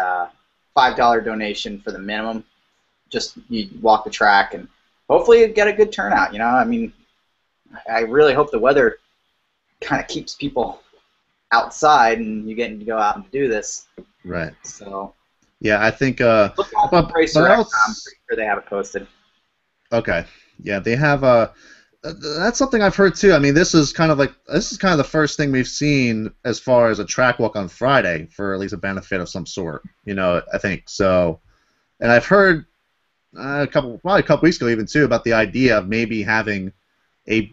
$5 donation for the minimum. Just you walk the track and hopefully you get a good turnout. I mean, I really hope the weather kind of keeps people outside and you get to go out and do this. Right. So. Yeah, I think. Look out for Racer X. I'm pretty sure they have it posted. Okay. Yeah, they have that's something I've heard too. I mean, this is kind of the first thing we've seen as far as a track walk on Friday for at least a benefit of some sort. I think so. And I've heard probably a couple weeks ago even too, about the idea of maybe having a,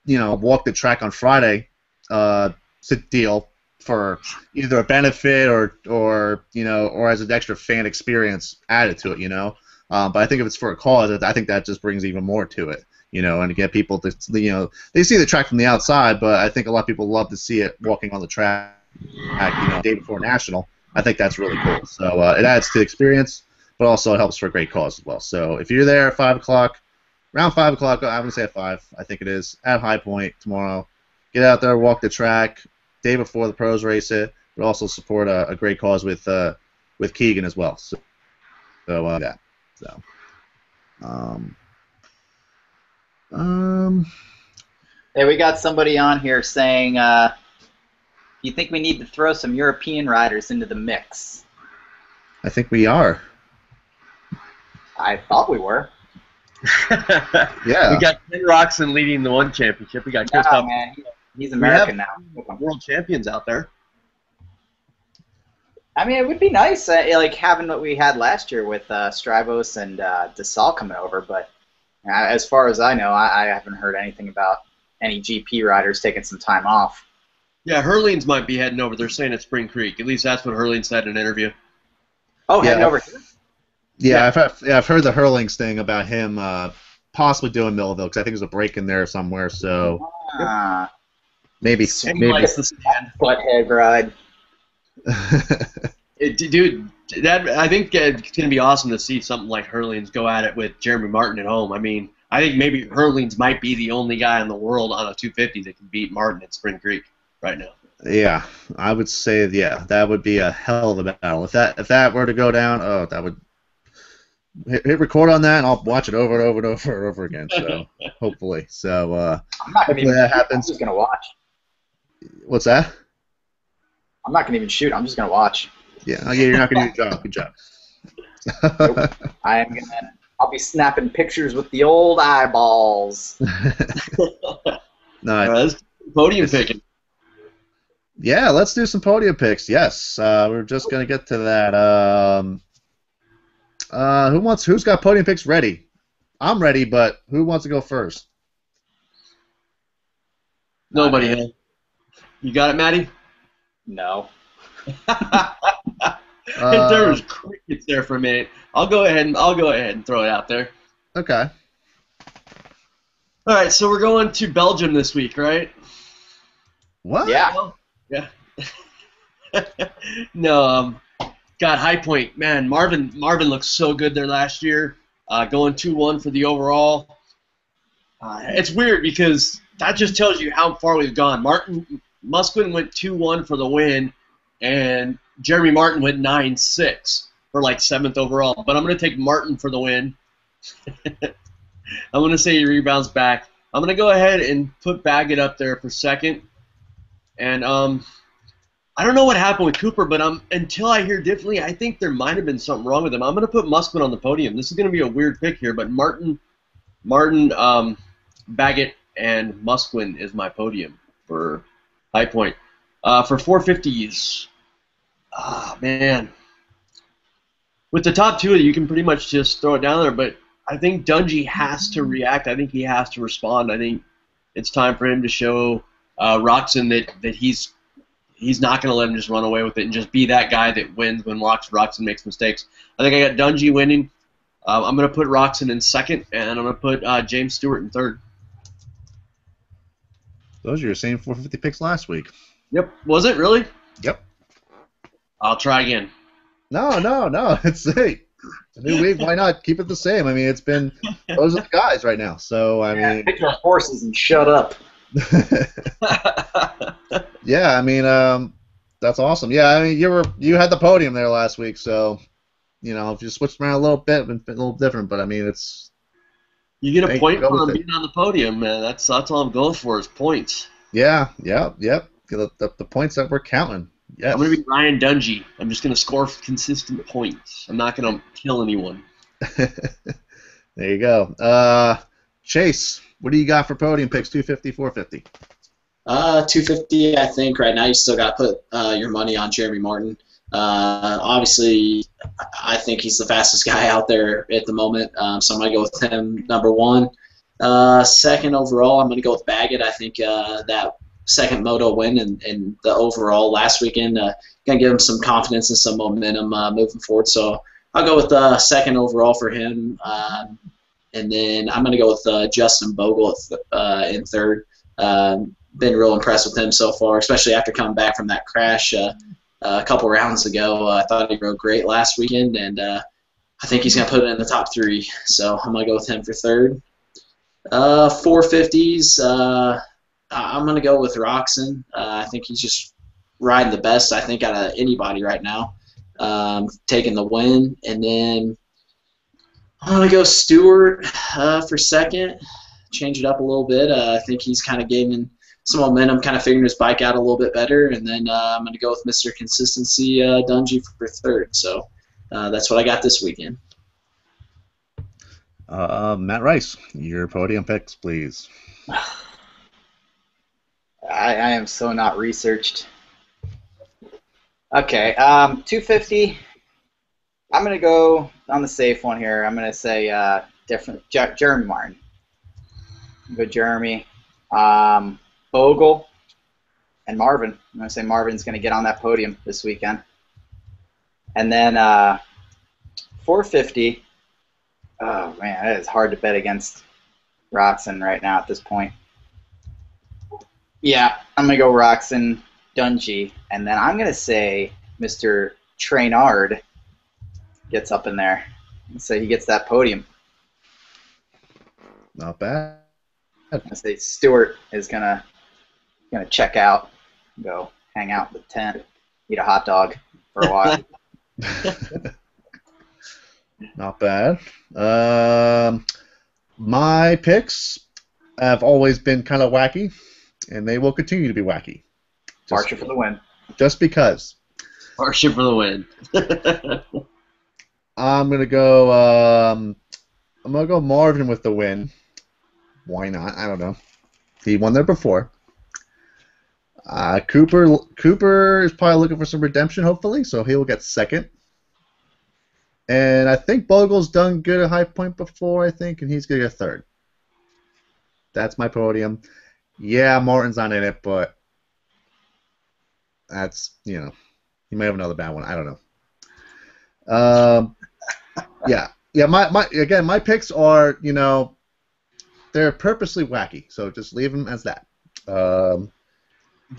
walk the track on Friday deal for either a benefit or as an extra fan experience added to it, But I think if it's for a cause, I think that just brings even more to it, and to get people to, they see the track from the outside, but I think a lot of people love to see it walking on the track, day before National. I think that's really cool. So it adds to the experience, but also it helps for a great cause as well. So if you're there at 5 o'clock, around 5 o'clock, I'm going to say at 5, I think it is, at High Point tomorrow, get out there, walk the track, day before the pros race it, but also support a great cause with Keegan as well. So yeah. So, Hey, we got somebody on here saying, you think we need to throw some European riders into the mix? I think we are. I thought we were. Yeah. We got Ken Roxon leading the one championship. We got Oh, Christoph. man, he's American now. World champions out there. I mean, it would be nice, like having what we had last year with Strivos and DeSalle coming over, but as far as I know, I haven't heard anything about any GP riders taking some time off. Yeah, Hurlings might be heading over. They're saying at Spring Creek. At least that's what Hurling said in an interview. Oh, Yeah. heading over here? Yeah, I've heard the Hurlings thing about him possibly doing Millville, because I think there's a break in there somewhere. So maybe. And he likes the stand. Butthead ride. Dude, I think it's going to be awesome to see something like Hurlings go at it with Jeremy Martin at home. I mean, I think maybe Hurlings might be the only guy in the world on a 250 that can beat Martin at Spring Creek right now. Yeah, I would say, that would be a hell of a battle. If that were to go down, that would hit record on that, and I'll watch it over and over and over and over again. So hopefully, I'm not gonna even that shoot. happens. I'm just gonna watch. What's that? I'm not gonna even shoot. I'm just gonna watch. Yeah, you're not gonna do your job. Good job. Nope. I'll be snapping pictures with the old eyeballs. Nice. Podium picking. Yeah, let's do some podium picks. Yes, we're just gonna get to that. Who's got podium picks ready? I'm ready, but who wants to go first? Nobody has. You got it, Maddie? No. There was crickets there for a minute. I'll go ahead and throw it out there. Okay. All right, so we're going to Belgium this week, right? What? Yeah. Yeah. No, God, High Point, man, Marvin looked so good there last year, going 2-1 for the overall. It's weird because that just tells you how far we've gone. Musquin went 2-1 for the win, and Jeremy Martin went 9-6 for like 7th overall. But I'm going to take Martin for the win. I'm going to say he rebounds back. I'm going to go ahead and put Baggett up there for 2nd. And I don't know what happened with Cooper, but until I hear differently, I think there might have been something wrong with him. I'm going to put Musquin on the podium. This is going to be a weird pick here, but Martin, Baggett, and Musquin is my podium for High Point. For 450s, man. With the top two, you can pretty much just throw it down there, but I think Dungey has to react. I think he has to respond. I think it's time for him to show Roxon that he's not going to let him just run away with it and just be that guy that wins when Roxon makes mistakes. I think I got Dungey winning. I'm going to put Roxon in 2nd, and I'm going to put James Stewart in 3rd. Those are your same 450 picks last week. Yep. Was it really? Yep. I'll try again. No. It's a new week. Why not keep it the same? I mean, it's been those are the guys right now. So I mean, pick your horses and shut up. Yeah, I mean, that's awesome. Yeah, I mean, you had the podium there last week, so if you switched around a little bit, it'd been a little different. But I mean, you get a point for being on the podium, man. That's all I'm going for is points. Yeah, yep. The points that we're counting. Yes. I'm going to be Ryan Dungey. I'm just going to score consistent points. I'm not going to kill anyone. There you go. Chase, what do you got for podium picks? 250, 450. 250, I think right now you still got to put your money on Jeremy Martin. Obviously, I think he's the fastest guy out there at the moment, so I'm going to go with him number one. Second overall, I'm going to go with Baggett. I think that second moto win and the overall last weekend going to give him some confidence and some momentum moving forward. So I'll go with second overall for him. And then I'm going to go with Justin Bogle in third. Been real impressed with him so far, especially after coming back from that crash a couple rounds ago. I thought he rode great last weekend, and I think he's going to put it in the top three. So I'm going to go with him for third. 450s, I'm going to go with Roxon. I think he's just riding the best, I think, out of anybody right now, taking the win. And then I'm going to go Stewart for second, change it up a little bit. I think he's kind of gaining some momentum, kind of figuring his bike out a little bit better. And then I'm going to go with Mr. Consistency, Dungey, for third. So that's what I got this weekend. Matt Rice, your podium picks, please. I am so not researched. Okay, 250. I'm going to go on the safe one here. I'm going to say Jeremy Martin. Go Jeremy. Bogle and Marvin. I'm going to say Marvin's going to get on that podium this weekend. And then 450. Oh, man, it is hard to bet against Roxon right now at this point. Yeah, I'm going to go Roxon, Dungey, and then I'm going to say Mr. Traynard gets up in there. So he gets that podium. Not bad. I'm going to say Stewart is going to check out, go hang out in the tent, eat a hot dog for a while. Not bad. My picks have always been kind of wacky, and they will continue to be wacky. Archer for the win. Just because. Archer for the win. I'm gonna go Marvin with the win. Why not? I don't know. He won there before. Cooper is probably looking for some redemption, hopefully, so he will get second. And I think Bogle's done good at High Point before, I think, and he's going to get third. That's my podium. Yeah, Martin's not in it, but that's, you know, he may have another bad one. I don't know. Yeah. My picks are, you know, they're purposely wacky, so just leave them as that.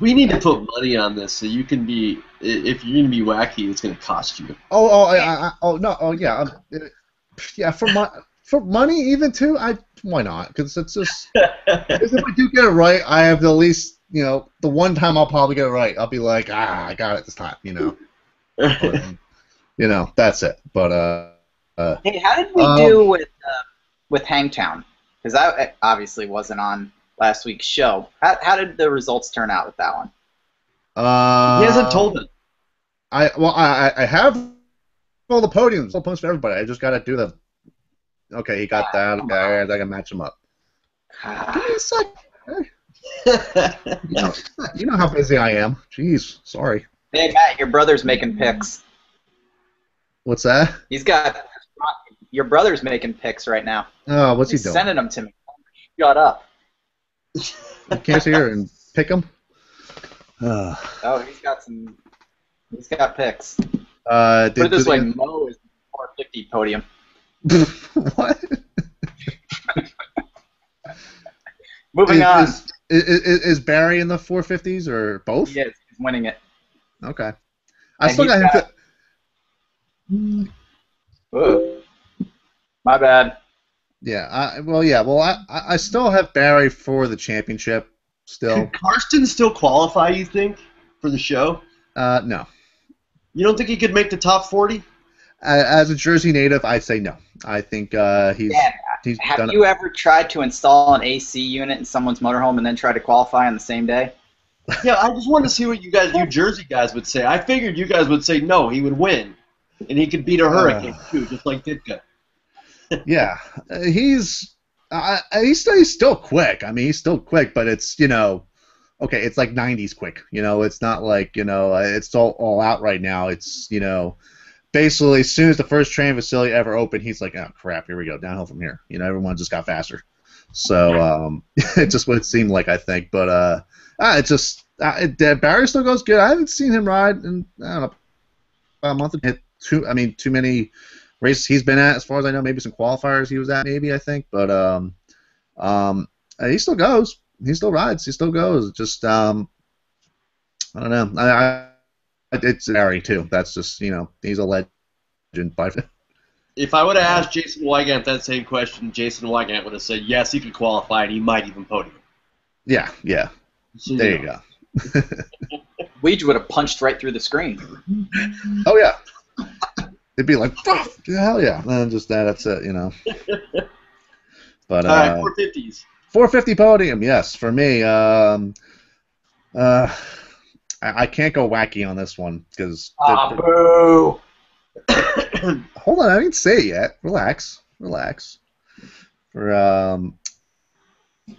We need to put money on this so you can be. If you're gonna be wacky, it's gonna cost you. Yeah. For money even too. Why not? Because it's just because if I do get it right, I have the least. You know, the one time I'll probably get it right, I'll be like, I got it this time. You know. But, you know, that's it. But hey, how did we do with Hangtown? Because I obviously wasn't on last week's show. How did the results turn out with that one? He hasn't told it. I have all the podiums, all points for everybody. I just gotta do the. Okay, he got that. Okay, I can match him up. Give me a sec. Hey. You know how busy I am. Jeez, sorry. Hey Matt, your brother's making picks. What's that? Your brother's making picks right now. Oh, what's he He's doing? sending them to me. Shut up. You can't sit here and pick them. Oh, he's got picks. Put it this way, Mo is the 450 podium. What? Moving on. Is Barry in the 450s or both? Yes, he's winning it. Okay. I still got him to. Whoa. My bad. Yeah. I still have Barry for the championship. Still. Could Karsten still qualify? You think for the show? No. You don't think he could make the top 40? As a Jersey native, I'd say no. I think he's. Yeah. He's Have done you ever tried to install an AC unit in someone's motorhome and then try to qualify on the same day? Yeah, I just wanted to see what you Jersey guys would say. I figured you guys would say no, he would win, and he could beat a hurricane too, just like Ditka. Yeah, he's still quick. I mean, he's still quick, but it's, you know, okay, it's like 90s quick. It's not like it's all out right now. It's basically as soon as the first training facility ever opened, he's like, oh crap, here we go, downhill from here. Everyone just got faster. So it's just what it seemed like, I think. But it's just Barry still goes good. I haven't seen him ride in I don't know, about a month. Hit too many races he's been at, as far as I know. Maybe some qualifiers he was at, maybe, I think. But he still goes. He still rides. He still goes. Just I don't know. It's Barry too. That's just he's a legend by. If I would have asked Jason Wygant that same question, Jason Wygant would have said yes, he could qualify, and he might even podium. Yeah. So, There you go. Weege would have punched right through the screen. Oh yeah. They'd be like, oh, hell yeah. And just that's it, But all right, 450s. 450 podium, yes, for me. I can't go wacky on this one because. Boo! Hold on, I didn't say it yet. Relax. For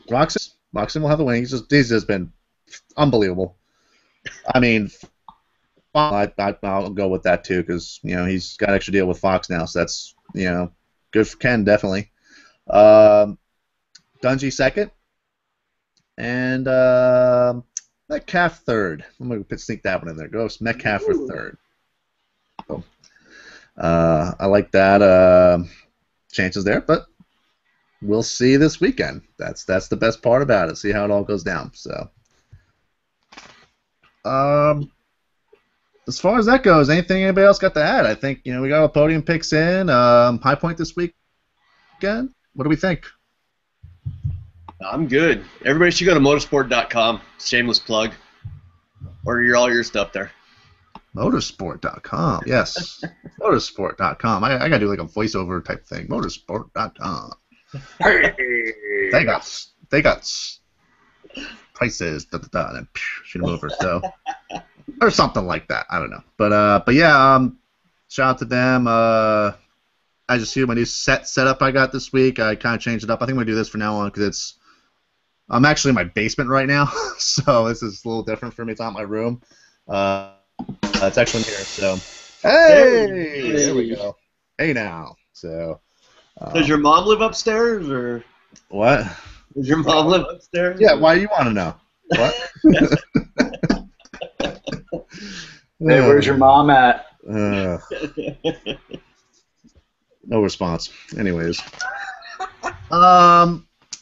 Roxon will have the win. He's just been unbelievable. I mean, I'll go with that too because he's got an extra deal with Fox now, so that's good for Ken definitely. Dungy second, and Metcalf third. I'm gonna sneak that one in there. Go Metcalf for third. So, I like that chances there, but we'll see this weekend. That's the best part about it. See how it all goes down. So, as far as that goes, anybody else got to add? I think we got our podium picks in. High point this weekend. What do we think? I'm good. Everybody should go to motorsport.com. Shameless plug. Order all your stuff there. Motorsport.com. Yes. Motorsport.com. I got to do like a voiceover type thing. Motorsport.com. They got prices, and then shoot them over. So, or something like that. I don't know. But yeah, shout out to them. I just see my new setup I got this week. I kind of changed it up. I think I'm going to do this from now on because I'm actually in my basement right now, so this is a little different for me. It's not my room. It's actually in here. So, hey, there we go. Hey now. So, does your mom live upstairs or what? Does your mom live upstairs? Yeah. Why do you want to know? What? Hey, where's your mom at? No response. Anyways.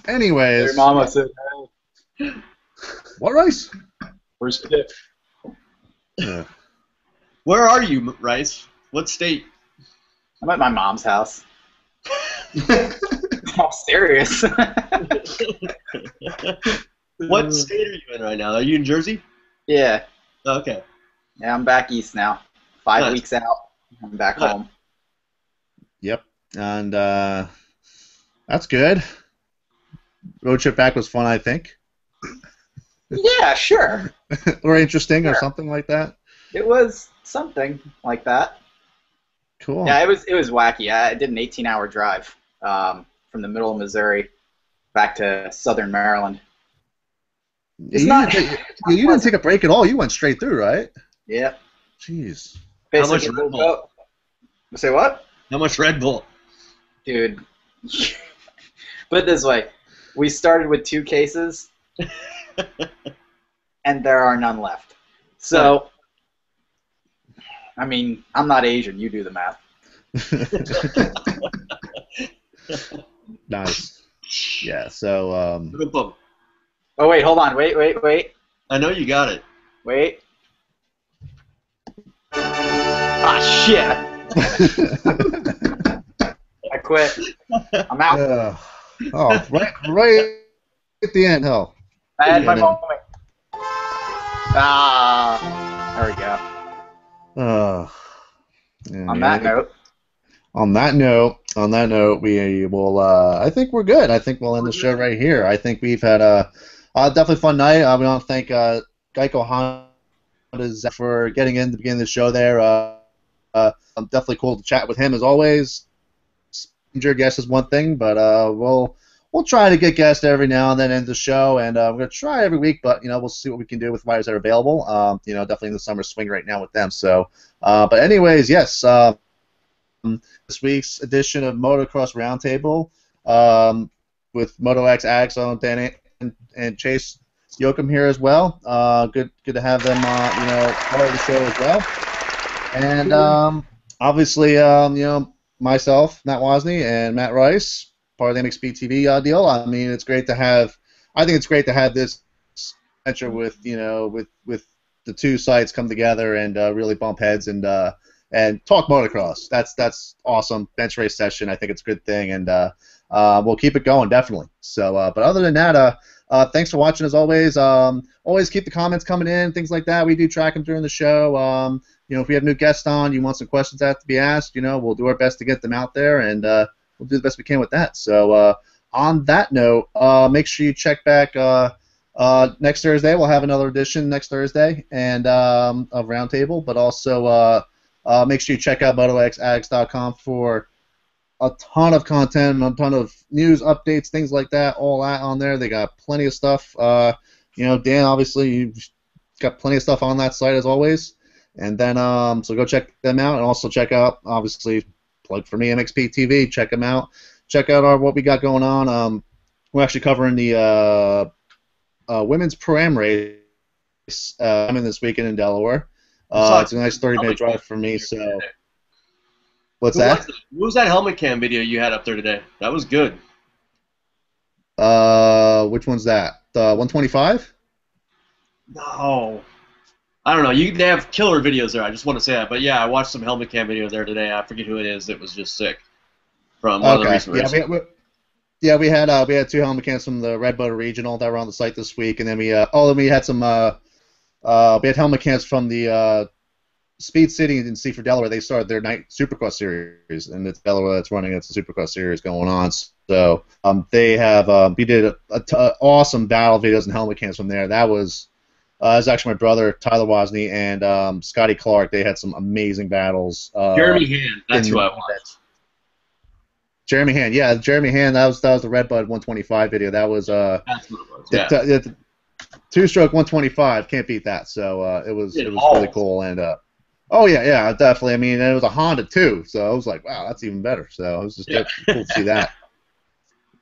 Anyways. Your mama said, hey, what, Rice? where's Pip? Where are you, Rice? What state? I'm at my mom's house. I'm serious. What state are you in right now? Are you in Jersey? Yeah. Okay. Yeah, I'm back east now. 5 Nice. weeks out. I'm back Nice. home. Yep. And that's good. Road trip back was fun, I think. Yeah, sure. Or interesting or Sure. something like that. It was something like that. Cool. Yeah, it was wacky. I did an 18-hour drive from the middle of Missouri back to southern Maryland. It's you not. you didn't take a break at all. You went straight through, right? Yeah. Jeez. How much Basically, Red Bull? Say what? How much Red Bull? Dude. Put it this way. We started with 2 cases, and there are none left. So, I mean, I'm not Asian. You do the math. Nice. Yeah. So. Oh, wait, hold on. Wait. I know you got it. Wait. Ah, shit. I quit. I'm out. Oh, right at the end, hell. I had my Yeah, moment. Ah, there we go. Yeah, On that note. On that note, we will. I think we're good. I think we'll end the show right here. I think we've had a definitely fun night. We want to thank GEICO Honda for getting in the beginning of the show there. Definitely cool to chat with him as always. Injured, yes, is one thing, but we'll we'll try to get guests every now and then in the show, and we're going to try every week, but we'll see what we can do with riders that are available. Definitely in the summer swing right now with them. So, but anyways, yes, this week's edition of Motocross Roundtable with MotoX, Axel, Dan, and Chase Yoakum here as well. Good to have them, part of the show as well. And obviously, myself, Matt Wozni, and Matt Rice, part of the MXPTV deal. I mean, it's great to have. I think it's great to have this venture with the two sites come together and really bump heads and talk motocross. That's awesome. Bench race session. I think it's a good thing, and we'll keep it going definitely. So, but other than that, thanks for watching as always. Always keep the comments coming in, things like that. We do track them during the show. If we have new guests on, you want some questions that have to be asked, we'll do our best to get them out there, and we'll do the best we can with that. So on that note, make sure you check back next Thursday. We'll have another edition next Thursday and of Roundtable, but also make sure you check out MotoXAddicts.com for a ton of content, a ton of news, updates, things like that, all that on there. They got plenty of stuff. Dan, obviously, you've got plenty of stuff on that site as always. And then, so go check them out, and also check out, obviously, plug for me, MXPTV. Check them out. Check out what we got going on. We're actually covering the women's Pro-Am race this weekend in Delaware. It's a nice 30-minute drive for me. So, what's that? What was that helmet cam video you had up there today? That was good. Which one's that? The 125? No. I don't know. They have killer videos there. I just want to say that. But yeah, I watched some helmet cam video there today. I forget who it is. It was just sick. From one of the recent races. We had two helmet cams from the Red Bull Regional that were on the site this week, and then we had some we had helmet cams from the Speed City in Seaford, Delaware. They started their night Supercross series, and it's Delaware that's running. It's a Supercross series going on. So they have we did awesome battle videos and helmet cams from there. That was actually my brother Tyler Wozni and Scotty Clark. They had some amazing battles. Jeremy Hand, that's who I watched. Jeremy Hand, yeah, Jeremy Hand. That was the Red Bud 125 video. That was that's what it was. Yeah. Two-stroke 125, can't beat that. So it was really cool, and oh yeah, definitely. I mean, and it was a Honda too, so I was like, wow, that's even better. So it was just cool to see that.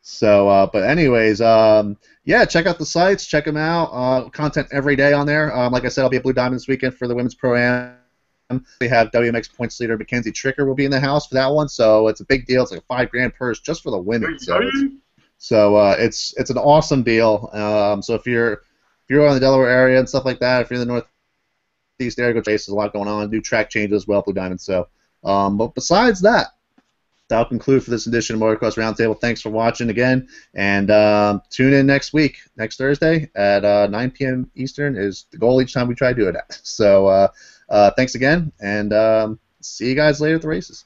So, but anyways, yeah, check out the sites, check them out. Content every day on there. Like I said, I'll be at Blue Diamond this weekend for the Women's Pro-Am. We have WMX points leader Mackenzie Tricker will be in the house for that one, so it's a big deal. It's like a $5,000 purse just for the women. So it's an awesome deal. So if you're in the Delaware area and stuff like that, if you're in the Northeast area, go chase. There's a lot going on. New track changes as well, Blue Diamond. So, but besides that, that'll conclude for this edition of Motocross Roundtable. Thanks for watching again, and tune in next week, next Thursday at 9 p.m. Eastern is the goal each time we try to do it at. So thanks again, and see you guys later at the races.